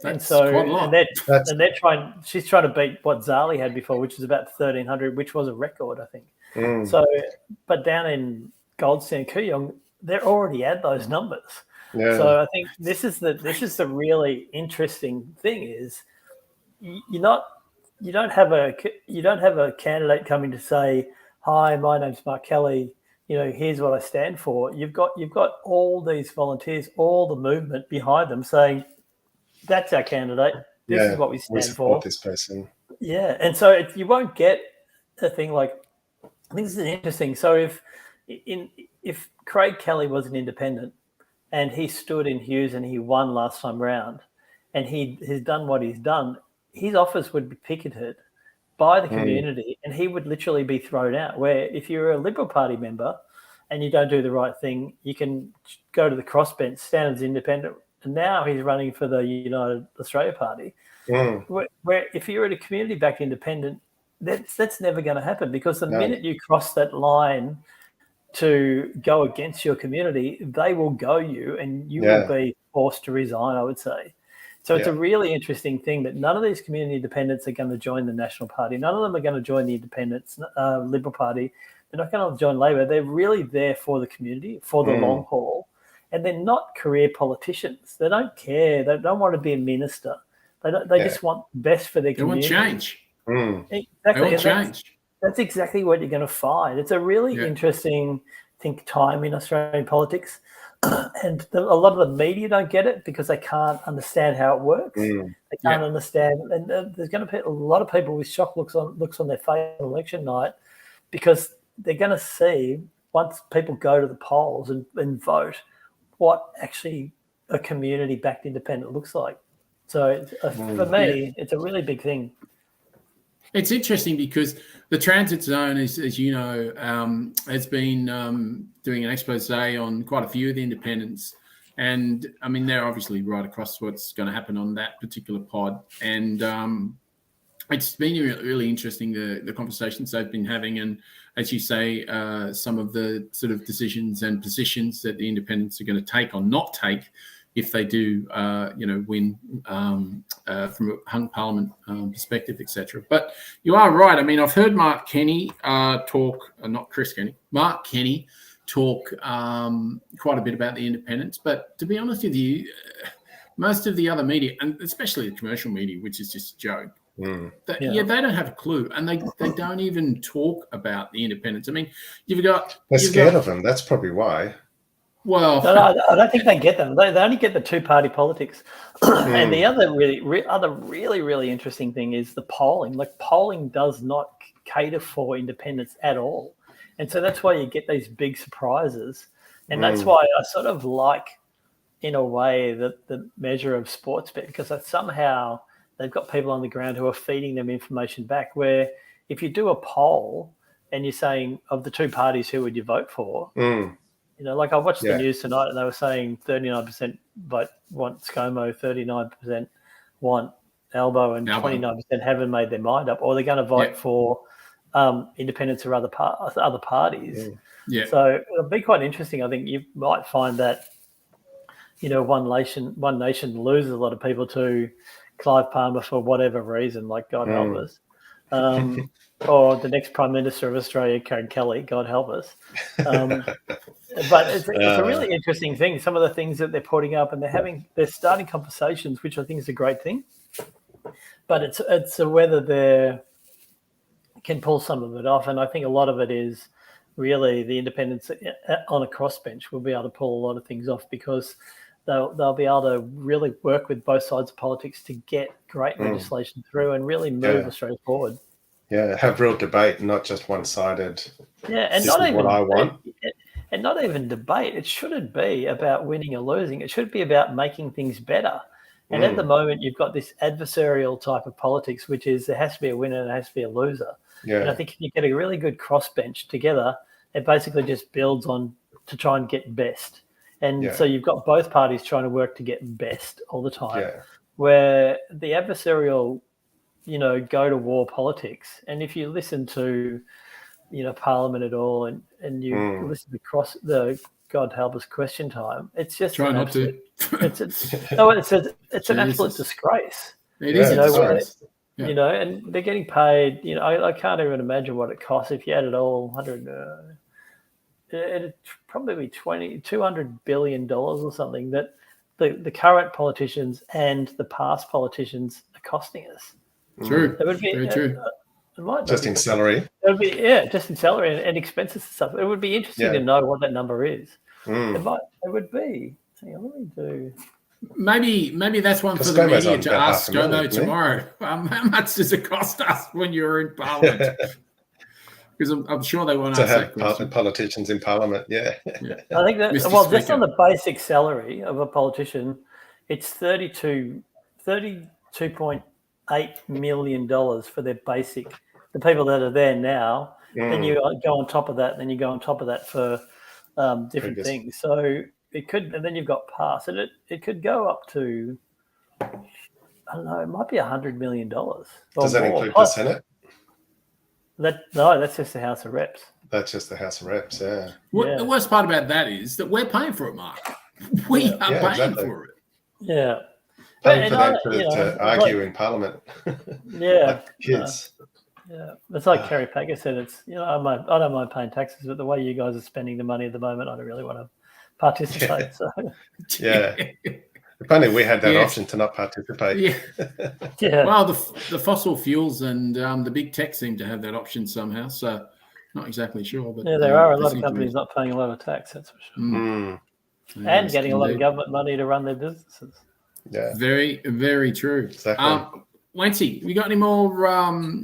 That's quite a lot. And they're trying. She's trying to beat what Zali had before, which is about 1,300, which was a record, I think. So, but down in Goldstein, Kooyong, they're already at those numbers. Yeah. So I think this is the really interesting thing is you don't have a candidate coming to say, "Hi, my name's Mark Kelly. Here's what I stand for." You've got all these volunteers, all the movement behind them saying, "That's our candidate. This is what we stand for." This person. Yeah, and so you won't get a thing like. I think this is interesting. So if Craig Kelly was an independent and he stood in Hughes and he won last time round, and he's done what he's done, his office would be picketed by the community, and he would literally be thrown out. Where if you're a Liberal Party member and you don't do the right thing, you can go to the crossbench, stand as independent, and now he's running for the United Australia Party. Where if you're at a community-backed independent, that's never going to happen, because the minute you cross that line to go against your community, they will go you, and you will be forced to resign, I would say. So it's a really interesting thing that none of these community independents are going to join the National Party. None of them are going to join the Independents, Liberal Party. They're not going to join Labor. They're really there for the community, for the long haul. And they're not career politicians. They don't care. They don't want to be a minister. They just want the best for their community. They want change. Exactly. They want change. That's exactly what you're going to find. It's a really interesting, time in Australian politics. And a lot of the media don't get it because they can't understand how it works. They can't understand. And there's going to be a lot of people with shock looks on their face on election night, because they're going to see, once people go to the polls and vote, what actually a community-backed independent looks like. So for me, it's a really big thing. It's interesting because the transit zone, as you know, has been doing an expose on quite a few of the independents. And, I mean, they're obviously right across what's going to happen on that particular pod. And it's been really interesting, the conversations they've been having. And, as you say, some of the sort of decisions and positions that the independents are going to take or not take if they do, win from a hung parliament perspective, etc. But you are right. I mean, I've heard Mark Kenny talk, not Chris Kenny, Mark Kenny talk quite a bit about the independents. But to be honest with you, most of the other media, and especially the commercial media, which is just a joke, they don't have a clue, and they don't even talk about the independents. I mean, they're scared of them. That's probably why. Well, no, I don't think they get them. They only get the two-party politics. And the other really interesting thing is the polling. Like, polling does not cater for independents at all, and so that's why you get these big surprises. And that's why I sort of like, in a way, the measure of Sportsbet, because somehow they've got people on the ground who are feeding them information back. Where if you do a poll and you're saying, of the two parties, who would you vote for? Like I watched the news tonight, and they were saying 39% want ScoMo, 39% want Albo, and 29% haven't made their mind up, or they're going to vote for independents or other parties. So it'll be quite interesting. I think you might find that One Nation loses a lot of people to Clive Palmer for whatever reason, like God help us. Or the next Prime Minister of Australia, Craig Kelly, God help us. But it's a really interesting thing. Some of the things that they're putting up, and they're starting conversations, which I think is a great thing. But it's whether they're can pull some of it off. And I think a lot of it is really the independents on a crossbench will be able to pull a lot of things off, because they'll be able to really work with both sides of politics to get great legislation through and really move Australia forward. Yeah, have real debate, not just one-sided. Yeah, and This not is even what I want. and not even debate. It shouldn't be about winning or losing. It should be about making things better. And at the moment, you've got this adversarial type of politics, which is there has to be a winner and there has to be a loser. Yeah. And I think if you get a really good crossbench together, it basically just builds on to try and get best. And so you've got both parties trying to work to get best all the time. Yeah. Where the adversarial, go to war politics, and if you listen to, Parliament at all, and you listen to the God help us question time, it's just Try not to. It's an absolute disgrace. It is a disgrace. And they're getting paid. I can't even imagine what it costs if you add it all. 100. It'd probably be $200 billion or something that the current politicians and the past politicians are costing us. True. It would be very true. Just in salary. It would be just in salary and expenses and stuff. It would be interesting to know what that number is. It would be. Hang on, let me do. Maybe that's one for the media to ask ScoMo tomorrow. How much does it cost us when you're in Parliament? Because I'm sure they want to have politicians in Parliament. Yeah. I think that just on the basic salary of a politician, it's $32.8 million for their basic. The people that are there now, then you go on top of that. Then you go on top of that for different things. So it could, and then you've got pass, and it could go up to, I don't know, it might be $100 million. Does that include the Senate? No, that's just the House of Reps. That's just the House of Reps, yeah. The worst part about that is that we're paying for it, Mark. We are paying for it. Yeah. Paying for them to argue in Parliament. Yeah. Like kids. It's like Kerry Packer said, it's, I don't mind paying taxes, but the way you guys are spending the money at the moment, I don't really want to participate. So If only we had that option to not participate. Yeah. Well, the fossil fuels and the big tech seem to have that option somehow. So not exactly sure, but there are a lot of companies not paying a lot of tax. That's for sure. And getting a lot of government money to run their businesses. Yeah. Very, very true. Exactly. Wancy, we got any more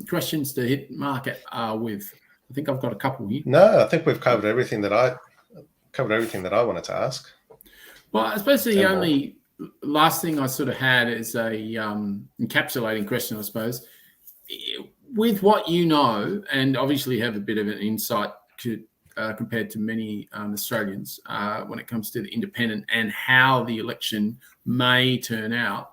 questions to hit Mark with? I think I've got a couple here. No, I think we've covered everything that I wanted to ask. Well, I suppose the only last thing I sort of had is a encapsulating question, I suppose. With what you know, and obviously have a bit of an insight to compared to many Australians when it comes to the independent and how the election may turn out.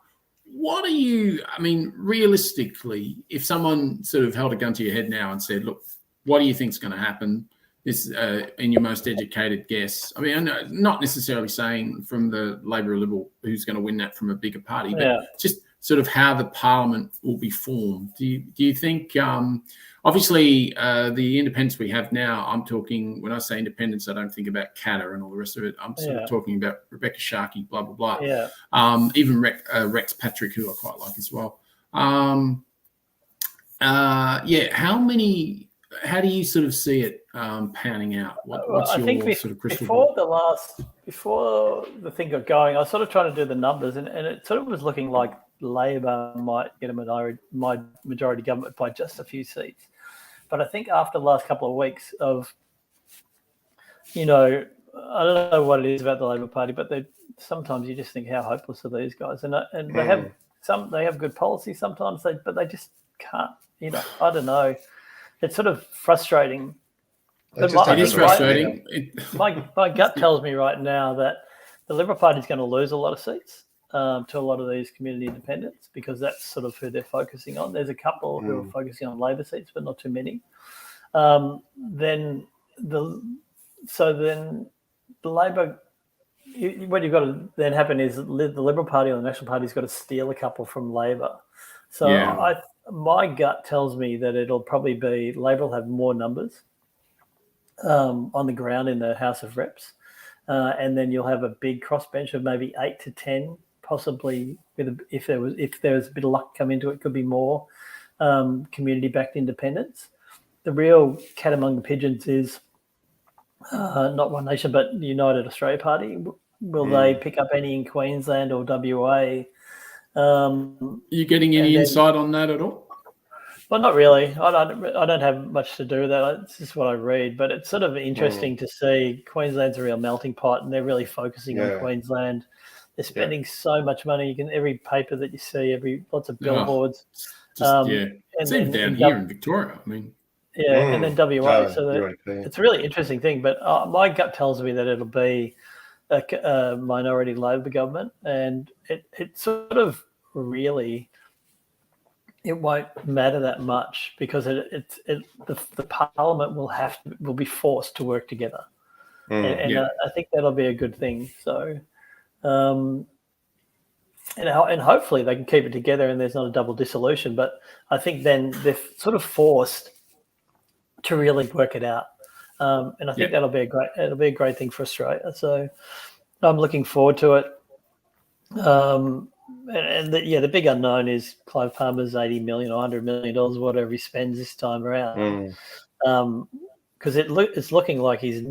What are you, realistically, if someone sort of held a gun to your head now and said, look, what do you think is going to happen? This in your most educated guess. I'm not necessarily saying from the Labor or Liberal who's going to win that from a bigger party, but just sort of how the Parliament will be formed. Do you think? Obviously, the independents we have now. I'm talking when I say independents, I don't think about Katter and all the rest of it. I'm sort of talking about Rebecca Sharkey, blah blah blah. Yeah. Even Rex Patrick, who I quite like as well. How do you sort of see it panning out? What's your sort of crystal ball? Before the thing got going, I was sort of trying to do the numbers, and it sort of was looking like Labor might get a majority government by just a few seats. But I think after the last couple of weeks of, I don't know what it is about the Labor Party, but sometimes you just think, how hopeless are these guys? And they have good policy sometimes, but they just can't. I don't know. It's sort of frustrating. It is frustrating. My gut tells me right now that the Liberal Party is going to lose a lot of seats to a lot of these community independents, because that's sort of who they're focusing on. There's a couple who are focusing on Labor seats, but not too many. Then the Labor, what you've got to then happen is the Liberal Party or the National Party's got to steal a couple from Labor. So my gut tells me that it'll probably be Labor will have more numbers on the ground in the House of Reps, and then you'll have a big crossbench of maybe 8 to 10, possibly if there was a bit of luck come into it, could be more community-backed independents. the real cat among the pigeons is not One Nation, but the United Australia Party. Will they pick up any in Queensland or WA? Are you getting any insight on that at all? Well, not really. I don't have much to do with that. It's just what I read, but it's sort of interesting to see. Queensland's a real melting pot, and they're really focusing on Queensland. They're spending so much money. You can every paper that you see, lots of billboards. It's even down here in Victoria. I mean, and then WA. It's a really interesting thing. But my gut tells me that it'll be a minority Labor government, and it sort of really. It won't matter that much because the Parliament will be forced to work together, and I think that'll be a good thing. So, and hopefully they can keep it together and there's not a double dissolution. But I think then they're sort of forced to really work it out, and I think it'll be a great thing for Australia. So I'm looking forward to it. And the big unknown is Clive Palmer's $80 million or $100 million, whatever he spends this time around. Because it's looking like he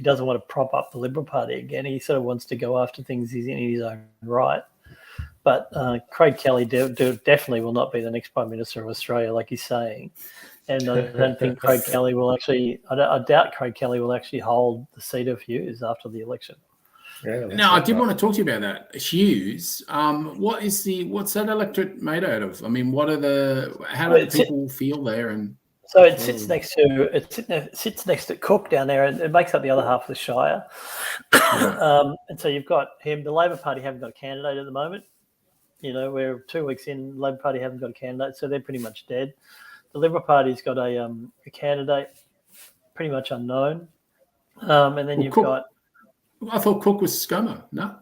doesn't want to prop up the Liberal Party again. He sort of wants to go after things he's in his own right. But Craig Kelly definitely will not be the next Prime Minister of Australia, like he's saying. And I don't think Craig Kelly will actually. I doubt Craig Kelly will actually hold the seat of Hughes after the election. Yeah, now, I did want to talk to you about that. Hughes, what's that electorate made out of? I mean, how do the people feel there? And so it sits next to Cook down there, and it makes up the other half of the Shire. And so you've got him. The Labor Party haven't got a candidate at the moment. You know, we're 2 weeks in. The Labor Party haven't got a candidate, so they're pretty much dead. The Liberal Party's got a candidate, pretty much unknown. And then got. I thought Cook was ScoMo, no?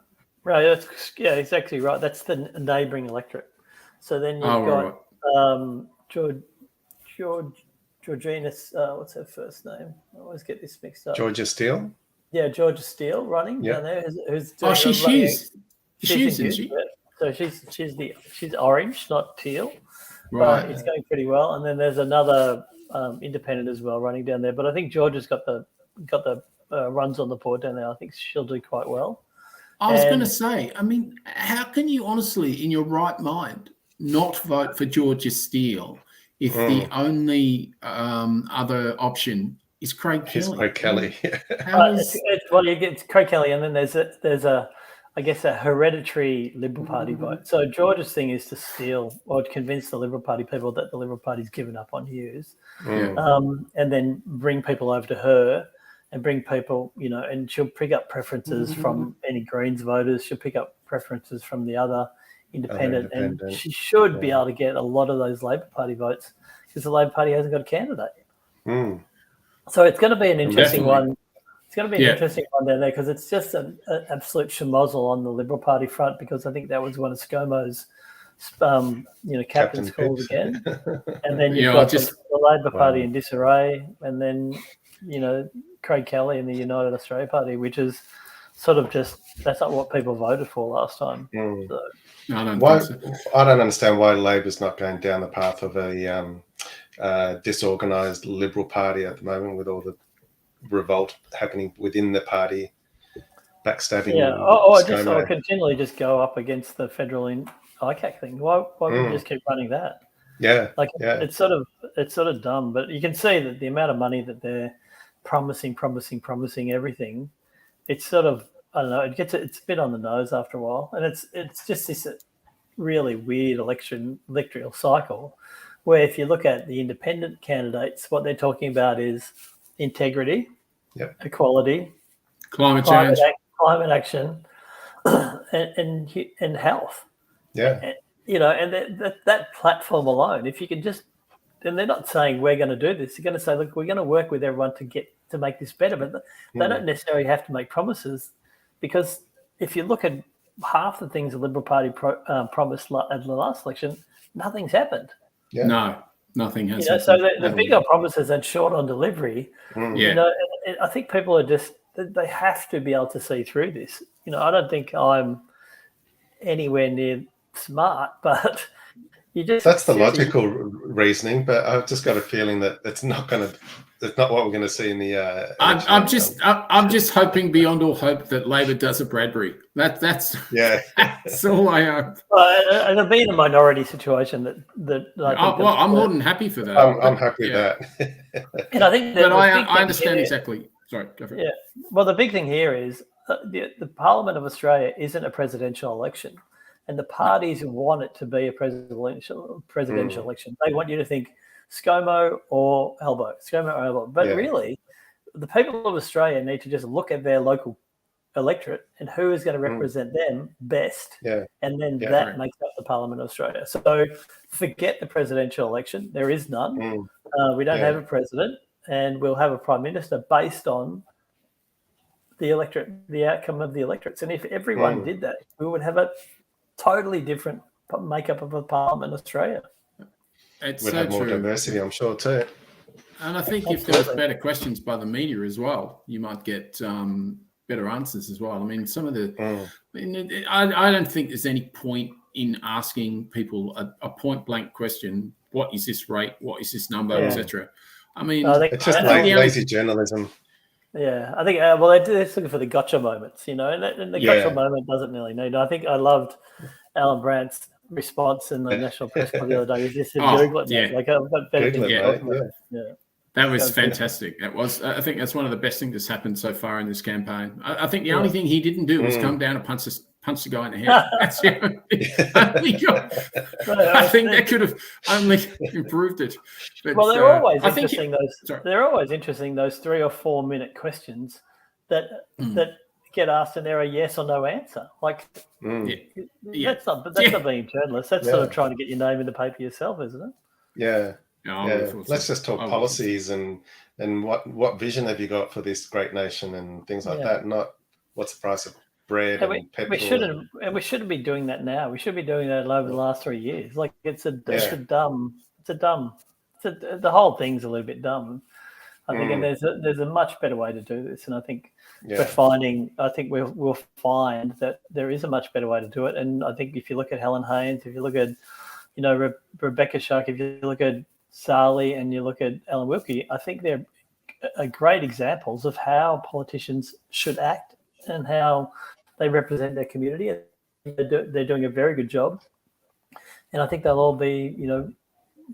Right, he's actually right. That's the neighbouring electorate. So then you've got Georgina, what's her first name? I always get this mixed up. Georgia Steele? Yeah, Georgia Steele running down there. She's Hughes. She's isn't she? So she's orange, not teal. Right. But it's going pretty well. And then there's another independent as well running down there. But I think Georgia's got the runs on the board down there. I think she'll do quite well. I was going to say, I mean, how can you honestly, in your right mind, not vote for Georgia Steele if the only other option is Craig Kelly? It's Craig Kelly. It's Craig Kelly, and then there's a hereditary Liberal Party vote. So Georgia's thing is to steal or to convince the Liberal Party people that the Liberal Party's given up on Hughes, and then bring people over to her. And bring people, and she'll pick up preferences from any Greens voters. She'll pick up preferences from the other independent. And she should be able to get a lot of those Labor Party votes because the Labor Party hasn't got a candidate. So it's going to be an interesting one. It's going to be an interesting one down there because it's just an absolute schmozzle on the Liberal Party front because I think that was one of ScoMo's, captain's calls again. And then you've got the Labor Party in disarray, and then Craig Kelly and the United Australia Party, which is sort of that's not what people voted for last time. So. I don't understand why Labor's not going down the path of a disorganised Liberal Party at the moment with all the revolt happening within the party, backstabbing. Yeah, or continually just go up against the federal ICAC thing. Why would you just keep running that? Yeah, it's sort of dumb, but you can see that the amount of money that they're promising everything, it's sort of, I don't know, it's a bit on the nose after a while, and it's just this really weird electoral cycle where if you look at the independent candidates, what they're talking about is integrity, equality, climate change, climate action, and health. Yeah, and that platform alone, if you can just, and they're not saying we're going to do this. They're going to say, look, we're going to work with everyone to make this better, but they don't necessarily have to make promises because if you look at half the things the Liberal Party promised at the last election, nothing's happened. Yeah. No, nothing has happened. So the bigger promises and short on delivery, I think people are they have to be able to see through this. I don't think I'm anywhere near smart, but That's the logical reasoning, but I've just got a feeling that it's not what we're going to see in the. I'm just hoping beyond all hope that Labor does a Bradbury. That's yeah. That's all I hope. It'll be in a minority situation that I think I'm more than happy for that. I'm happy with that. And I think but I understand exactly. Sorry, go for it. Yeah. Well, the big thing here is the Parliament of Australia isn't a presidential election, and the parties want it to be a presidential election. They want you to think ScoMo or Elbow. But really, the people of Australia need to just look at their local electorate and who is going to represent them best. And then that makes up the Parliament of Australia. So forget the presidential election. There is none. We don't have a president, and we'll have a prime minister based on the electorate, the outcome of the electorates. And if everyone did that, we would have a totally different makeup of a Parliament in Australia. We'd have more diversity, I'm sure, too. And I think if there was better questions by the media as well, you might get better answers as well. I mean, some of the... I don't think there's any point in asking people a point-blank question, what is this rate, what is this number, etc. I mean... it's just lazy journalism. Yeah, I think, they're just looking for the gotcha moments, and the gotcha moment doesn't really need. I think I loved Alan Brandt's response in the National Press Club the other day. He just said, Google it, mate. Like, I've got better things to talk about. That was fantastic. That was. I think that's one of the best things that's happened so far in this campaign. I think the only thing he didn't do was come down and punch the guy in the head. That's the only I think that could have only improved it. But, they're always interesting. They're always interesting. Those 3 or 4 minute questions that get asked and they're a yes or no answer. Like that's not being a journalist. That's sort of trying to get your name in the paper yourself, isn't it? Yeah. Let's just talk policies and what vision have you got for this great nation and things like that. Not what's the price of bread and petrol. We shouldn't be doing that now. We should be doing that over the last 3 years. Like the whole thing's a little bit dumb. I think, and there's a much better way to do this, and I think we'll find that there is a much better way to do it. And I think if you look at Helen Haynes, if you look at Rebecca Shark, if you look at Sali and you look at Alan Wilkie, I think they're great examples of how politicians should act and how they represent their community. They're doing a very good job, and I think they'll all be,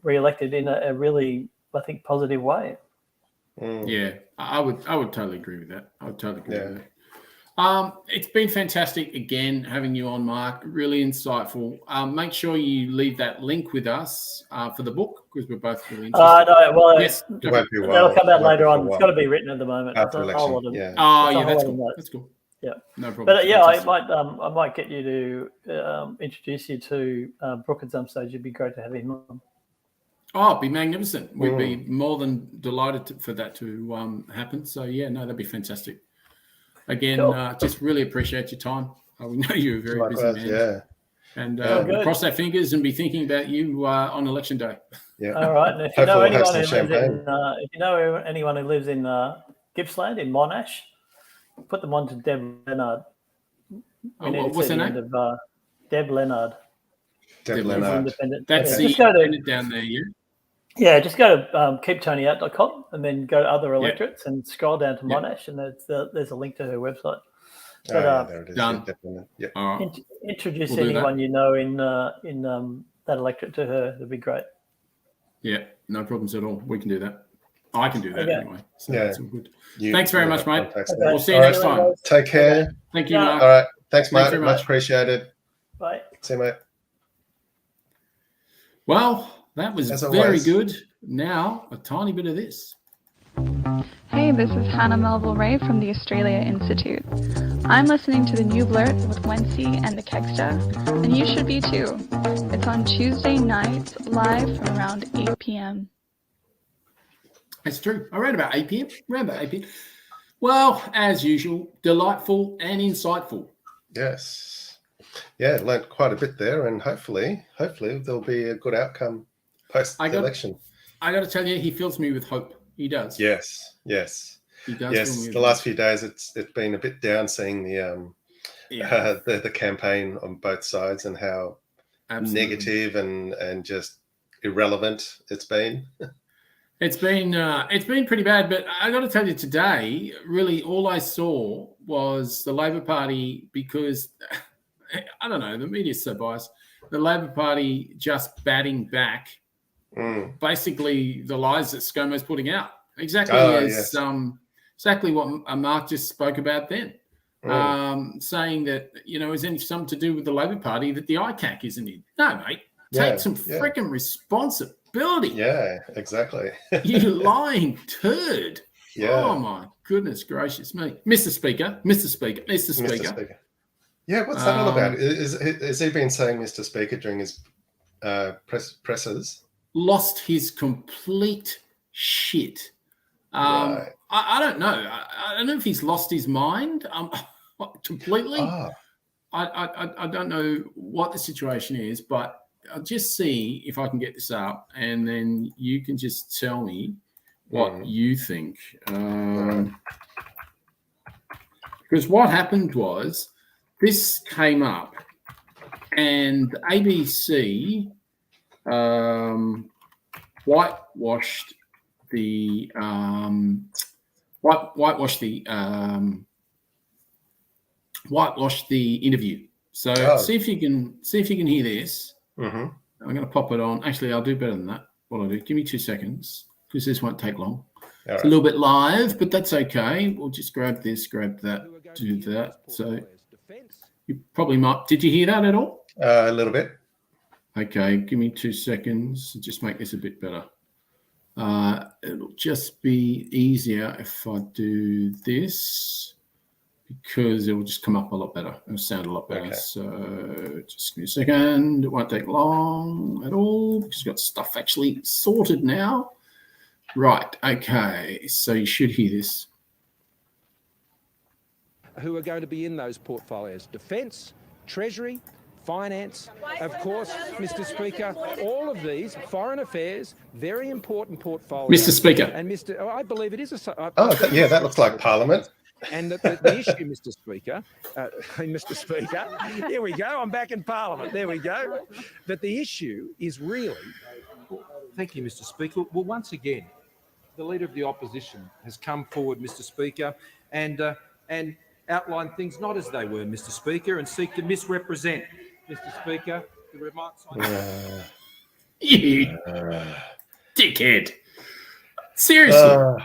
re-elected in a really, I think, positive way. Yeah, I would totally agree with that. I would totally agree with that. It's been fantastic again having you on, Mark. Really insightful. Make sure you leave that link with us for the book because we're both really interested. That'll come out later on. It's got to be written at the moment. After election, that's cool. That's cool. Yeah, no problem. But I might get you to introduce you to Brooke at some stage. It'd be great to have him on. Oh, it'd be magnificent. We'd be more than delighted for that to happen. So that'd be fantastic. Again, just really appreciate your time. We know you're a very busy man. Yeah. And we'll cross our fingers and be thinking about you on election day. Yeah. All right. And if anyone who lives in Gippsland, in Monash, put them on to Deb Leonard. What's her name? Deb Leonard. Deb Leonard. That's the independent down there, yeah? Yeah, just go to keeptonyout.com and then go to other electorates and scroll down to Monash, and there's a link to her website. But, there it is. Done. Yeah. All right. Introduce anyone you know in that electorate to her. That'd be great. Yeah, no problems at all. We can do that. I can do that anyway. So that's all good. Thanks very much, mate. We'll see you next time. Take care. Thank you, Mark. All right. Thanks, Mark. Thanks much appreciated. Bye. See you, mate. Well, that was very good. Now, a tiny bit of this. Hey, this is Hannah Melville-Ray from the Australia Institute. I'm listening to the New Blurt with Wency and the Kegster, and you should be too. It's on Tuesday nights, live from around 8 p.m. That's true. Around about 8 p.m. Well, as usual, delightful and insightful. Yes. Yeah, learned quite a bit there, and hopefully there'll be a good outcome post the election. I got to tell you, he fills me with hope. He does. Yes. He does. Yes. The last few days, it's been a bit down seeing the campaign on both sides and how Absolutely. negative and just irrelevant it's been. It's been pretty bad, but I got to tell you today, really all I saw was the Labor Party, because I don't know, the media's so biased. The Labor Party just batting back basically the lies that ScoMo's putting out. Exactly exactly what Mark just spoke about then. Saying that, is anything something to do with the Labor Party that the ICAC isn't in. No, mate. Take some freaking responsibility. Yeah, exactly. You lying turd. Yeah. Oh, my goodness gracious me. Mr. Speaker. Yeah, what's that all about? Has he been saying Mr. Speaker during his presses? Lost his complete shit. Right. I don't know. I don't know if he's lost his mind completely. I don't know what the situation is, but I'll just see if I can get this up, and then you can just tell me what you think. Because what happened was this came up, and ABC whitewashed the interview. So see if you can hear this. Mm-hmm. I'm going to pop it on. Actually, I'll do better than that. What I'll do, give me 2 seconds, because this won't take long. It's a little bit live, but that's okay. We'll just grab this, grab that, do that. So you probably might. Did you hear that at all? A little bit. Okay, give me 2 seconds. Just make this a bit better. It'll just be easier if I do this, because it will just come up a lot better. It'll sound a lot better. Okay. So just give me a second. It won't take long at all, because we've got stuff actually sorted now. Right. Okay. So you should hear this. Who are going to be in those portfolios? Defence, Treasury, Finance, of course, Mr. Speaker, all of these, foreign affairs, very important portfolios. Mr. Speaker. And I believe it is that looks like Parliament. And the issue, Mr. Speaker, here we go. I'm back in Parliament. There we go. But the issue is really. Thank you, Mr. Speaker. Well, once again, the Leader of the Opposition has come forward, Mr. Speaker, and outlined things not as they were, Mr. Speaker, and seek to misrepresent, Mr. Speaker, the remarks on you dickhead. Seriously.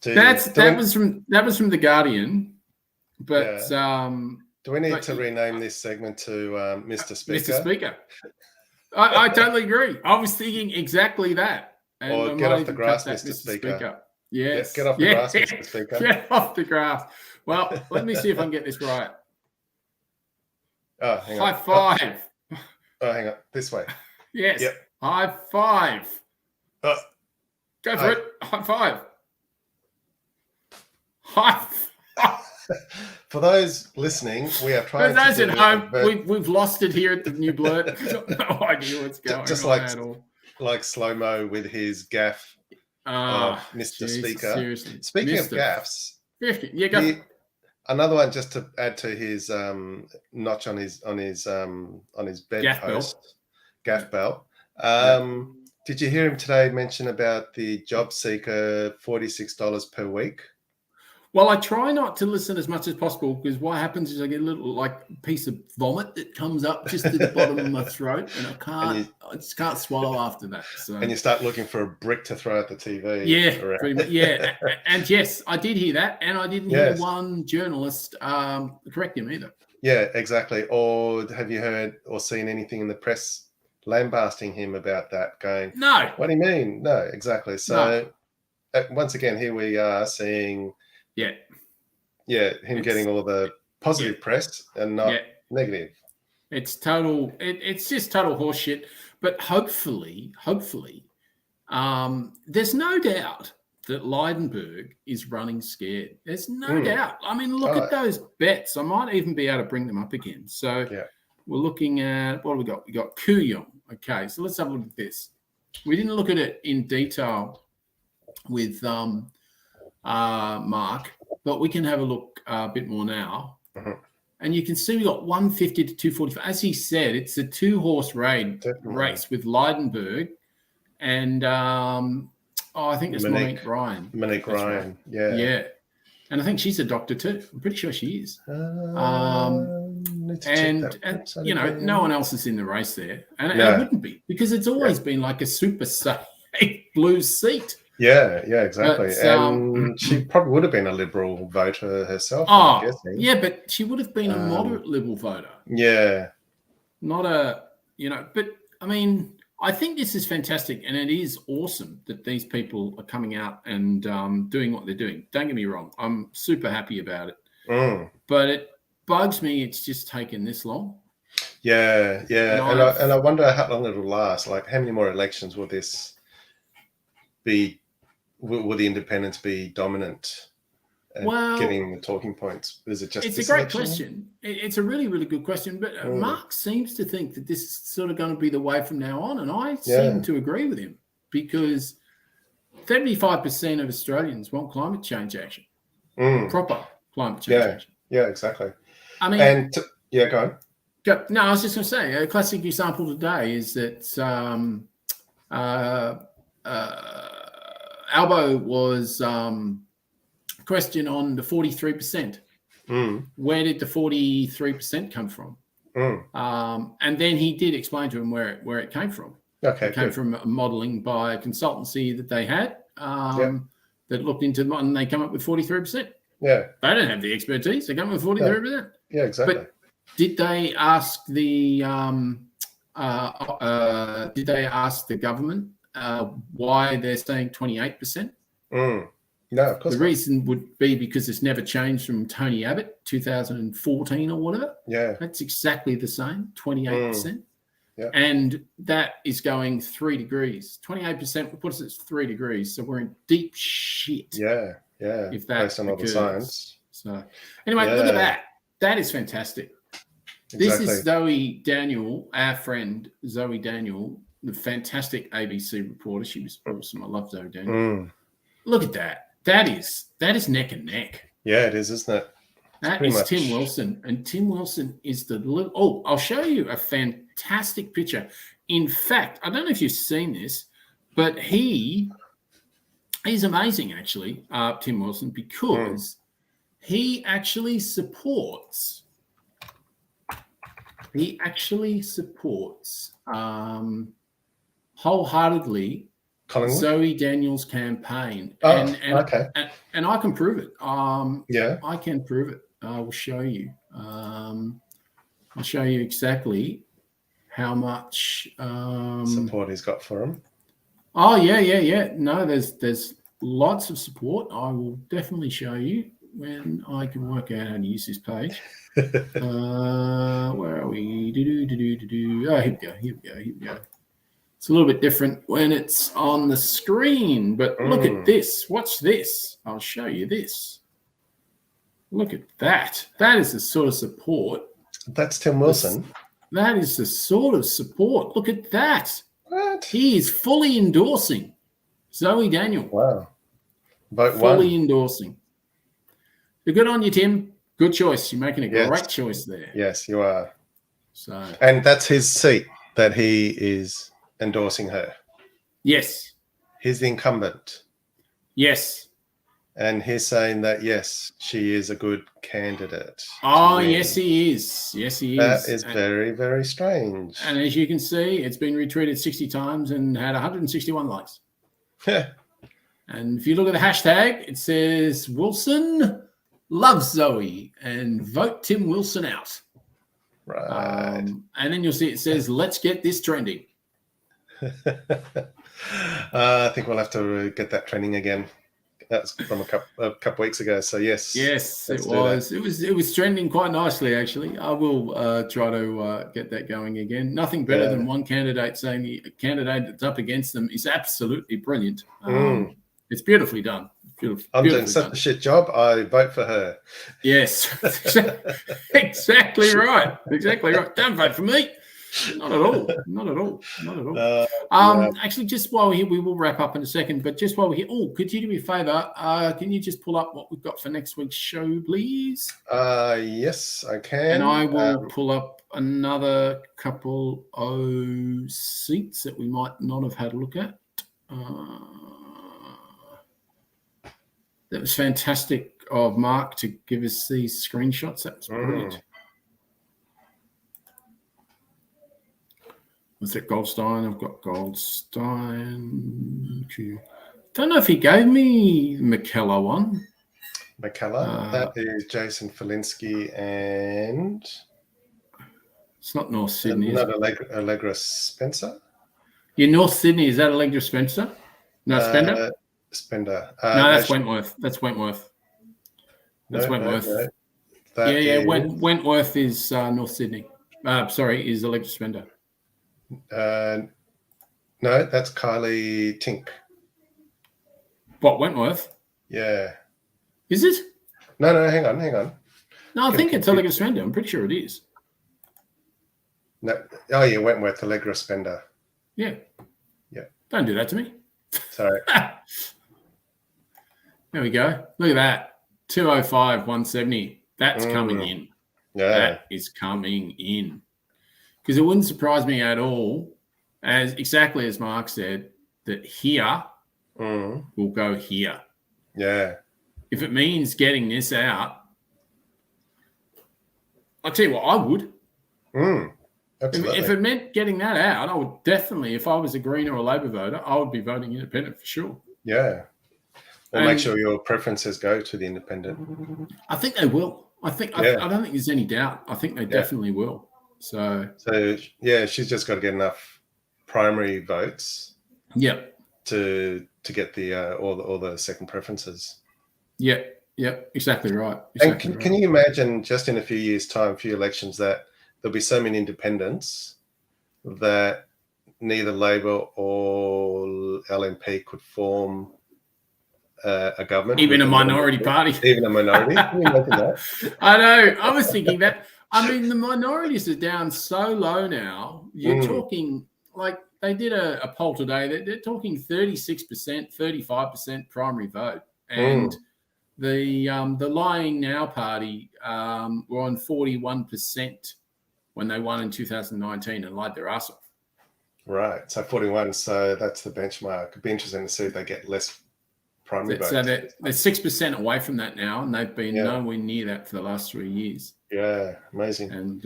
That was from The Guardian, but do we need to rename this segment to Mr. Speaker? Mr. Speaker. I totally agree. I was thinking exactly that. And or get off the grass, Mr. Speaker. Yes. Get off the grass, Mr. Speaker. Get off the grass. Well, let me see if I can get this right. Oh, hang on. High five. Oh, hang on. This way. Yes. Yep. High five. Go for it. High five. High five. For those listening, we are trying to. For those at home, we've lost it here at the New Blurt. No idea what's going on at all. Like slow-mo with his gaff, Mr. Speaker. Seriously. Speaking of gaffs, another one just to add to his notch on his bedpost, gaff belt. Did you hear him today mention about the job seeker $46 per week? Well, I try not to listen as much as possible, because what happens is I get a little piece of vomit that comes up just at the bottom of my throat, and I just can't swallow after that. So. And you start looking for a brick to throw at the TV. Yeah, pretty much, yeah. And yes, I did hear that, and I didn't hear one journalist correct him either. Yeah, exactly. Or have you heard or seen anything in the press lambasting him about that? Going, no. What do you mean? No, exactly. So once again, here we are seeing. Him getting all the positive press and not negative. It's total. It's just total horseshit. But hopefully, there's no doubt that Leidenberg is running scared. There's no doubt. I mean, look at those bets. I might even be able to bring them up again. So we're looking at, what have we got? We got Kooyong. Okay, so let's have a look at this. We didn't look at it in detail with Mark, but we can have a look a bit more now. And you can see we got 150 to 245. As he said, it's a 2-horse race with Leidenberg and I think it's Monique Ryan. Monique Ryan, right. Yeah. And I think she's a doctor too. I'm pretty sure she is. And you know, no one else is in the race there. And it wouldn't be, because it's always been like a super safe blue seat. Yeah, exactly. But, and she probably would have been a Liberal voter herself, I'm guessing. Yeah, but she would have been a moderate Liberal voter. Yeah. Not a, you know, but I mean, I think this is fantastic, and it is awesome that these people are coming out and doing what they're doing. Don't get me wrong. I'm super happy about it. But it bugs me it's just taken this long. Yeah. And I wonder how long it'll last. Like, how many more elections will this be? Will the independents be dominant and getting the talking points? Is it just it's a great question. It's a really, really good question. But Mark seems to think that this is sort of going to be the way from now on. And I seem to agree with him, because 75% of Australians want climate change action, proper climate change action. Yeah, exactly. I mean, go on. No, I was just going to say, a classic example today is that Albo was questioned on the 43%. Where did the 43% come from? And then he did explain to him where it came from. Okay, it came from modelling by a consultancy that they had that looked into them, and they come up with 43%. Yeah, they don't have the expertise. They come up with 43%. Yeah, exactly. But did they ask the government why they're saying 28%? No, of course the reason would be because it's never changed from Tony Abbott, 2014 or whatever. Yeah. That's exactly the same, 28%. Yeah. And that is going 3 degrees. 28% will put us at 3 degrees. So we're in deep shit. Yeah. If that's based on all the science. So anyway, look at that. That is fantastic. Exactly. This is Zoe Daniel, our friend Zoe Daniel, the fantastic ABC reporter. She was awesome. I love Zoe Daniel. Look at that. That is neck and neck. Yeah, it is, isn't it? That is Tim Wilson. And Tim Wilson is the little... Oh, I'll show you a fantastic picture. In fact, I don't know if you've seen this, but he's amazing, actually, Tim Wilson, because he actually supports... wholeheartedly Zoe Daniel's campaign. And I can prove it. I can prove it. I will show you. I'll show you exactly how much support he's got for him. Oh, yeah. No, there's lots of support. I will definitely show you when I can work out how to use this page. Where are we? Oh, here we go. It's a little bit different when it's on the screen, but look at this. Watch this. I'll show you this. Look at that. That is the sort of support. That's Tim Wilson. That is the sort of support. Look at that. What? He is fully endorsing Zoe Daniel. Wow. Vote fully endorsing. You're good on you, Tim. Good choice. You're making a great choice there. Yes, you are. So, and that's his seat that he is endorsing her. Yes. He's the incumbent. Yes. And he's saying that, yes, she is a good candidate. Oh, yes, he is. Yes, he is. That is very, very strange. And as you can see, it's been retweeted 60 times and had 161 likes. And if you look at the hashtag, it says Wilson loves Zoe and vote Tim Wilson out. Right. And then you'll see it says, let's get this trending. I think we'll have to get that trending again. That's from a couple weeks ago. So yes, it was. It was trending quite nicely, actually. I will try to get that going again. Nothing better than one candidate saying the candidate that's up against them is absolutely brilliant. It's beautifully done. I'm doing such a shit job. I vote for her. Yes, exactly right. Exactly right. Don't vote for me. Not at all. Not at all. Not at all. Yeah. Actually, just while we're here, we will wrap up in a second. But just while we're here, could you do me a favour? Can you just pull up what we've got for next week's show, please? Yes, I can. And I will pull up another couple of seats that we might not have had a look at. That was fantastic of Mark to give us these screenshots. That was brilliant. Was it Goldstein? I've got Goldstein. Don't know if he gave me McKellar one. McKellar. That is Jason Felinski and... It's not North Sydney. Not Allegra Spencer? Yeah, North Sydney. Is that Allegra Spencer? No, Spender? Spender. No, that's Wentworth. That's Wentworth. That's Wentworth. No. Wentworth is North Sydney. Is Allegra Spender. No, that's Kylie Tink. What, Wentworth? Yeah. Is it? No, hang on. No, I think it's Allegra Spender. I'm pretty sure it is. No. Oh, yeah, Wentworth, Allegra Spender. Yeah. Yeah. Don't do that to me. Sorry. There we go. Look at that. 205, 170. That's coming in. Yeah. That is coming in. Because it wouldn't surprise me at all, exactly as Mark said, that here will go here. Yeah. If it means getting this out, I'll tell you what, I would. Absolutely. If it meant getting that out, I would definitely, if I was a Green or a Labor voter, I would be voting independent for sure. Yeah. Well, make sure your preferences go to the independent. I think they will. I don't think there's any doubt. I think they definitely will. So yeah, she's just got to get enough primary votes. Yep. To get the all the second preferences. Yeah. Exactly right. And can you imagine just in a few years' time, few elections, that there'll be so many independents that neither Labor or LNP could form a government, even a minority party, even a minority. Can you imagine that? I know. I was thinking that. I mean, the minorities are down so low now. You're talking like they did a poll today. They're talking 36%, 35% primary vote, and the Lying Now party were on 41% when they won in 2019 and lied their ass off. Right. So 41. So that's the benchmark. It'd be interesting to see if they get less primary votes. So they're 6% away from that now, and they've been nowhere near that for the last 3 years. Yeah, amazing. And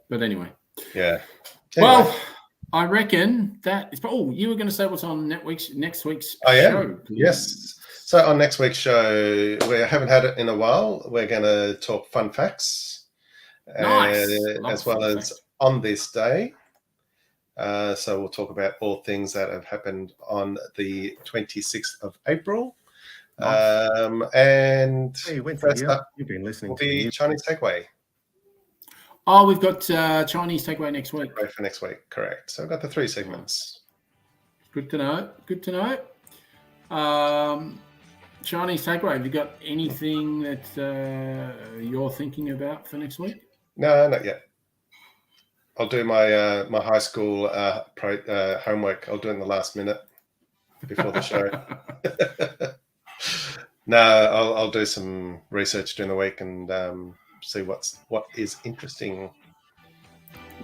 but anyway. Yeah. Anyway. Well, I reckon that is. Oh, you were going to say what's on next week's show? Please. Yes. So on next week's show, we haven't had it in a while. We're going to talk fun facts, as well as on this day. So we'll talk about all things that have happened on the 26th of April. And first up, you've been listening to the Chinese takeaway. Oh, we've got Chinese takeaway next week. Right, for next week, correct. So we've got the 3 segments. Good to know. Chinese takeaway. Have you got anything that you're thinking about for next week? No, not yet. I'll do my my high school homework. I'll do it in the last minute before the show. No, I'll do some research during the week and see what is interesting.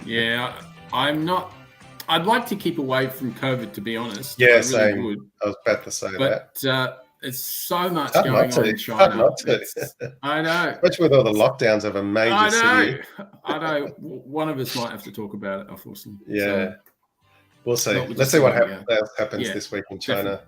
Yeah, I'm not. I'd like to keep away from COVID, to be honest. Yeah, I really same. would. I was about to say that. But it's so much going on in China. I know. Especially with all the lockdowns of a major city. I know. One of us might have to talk about it, unfortunately. Yeah. So, we'll see. Let's see what happens this week in China.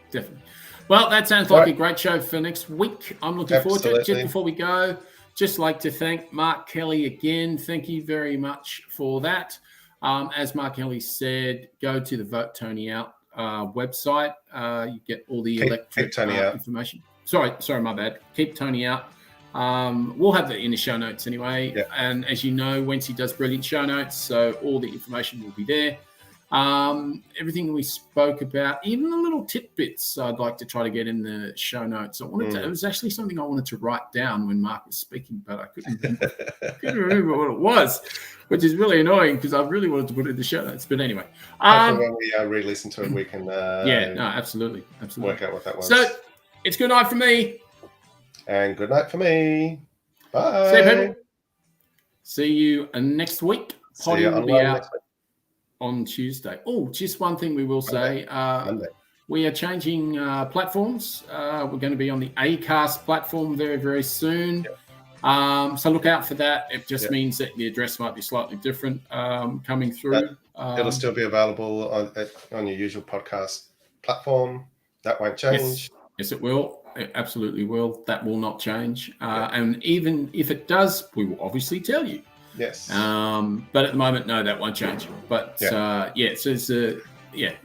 Definitely. Well, that sounds like a great show for next week. I'm looking forward to it. Just before we go, just like to thank Mark Kelly again. Thank you very much for that. As Mark Kelly said, go to the Vote Tony Out website. You get all the electric information. Sorry, my bad. Keep Tony Out. We'll have that in the show notes anyway. Yeah. And as you know, Wency does brilliant show notes, so all the information will be there. Everything we spoke about, even the little tidbits I'd like to try to get in the show notes. I wanted to, it was actually something I wanted to write down when Mark was speaking, but I couldn't remember what it was, which is really annoying because I really wanted to put it in the show notes. But anyway. When we re-listen to it, we can absolutely. work out what that was. So it's good night for me. And good night for me. Bye. See you, people. See you next week. Potty will be out on Tuesday. Oh, just one thing we will say. Monday. We are changing platforms. We're going to be on the Acast platform very, very soon. Yep. So look out for that. It just means that the address might be slightly different coming through. It'll still be available on your usual podcast platform. That won't change. Yes, it will. It absolutely will. That will not change. And even if it does, we will obviously tell you. Yes. But at the moment, no, that won't change. But so it's it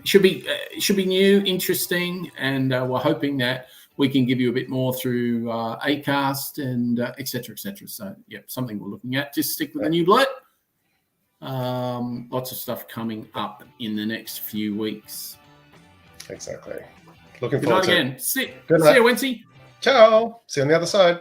should be new, interesting, and we're hoping that we can give you a bit more through Acast and et cetera, et cetera. So something we're looking at. Just stick with the new blurt. Lots of stuff coming up in the next few weeks. Exactly. Looking Good forward night to again. it. See Good night. you, Wednesday. Ciao. See you on the other side.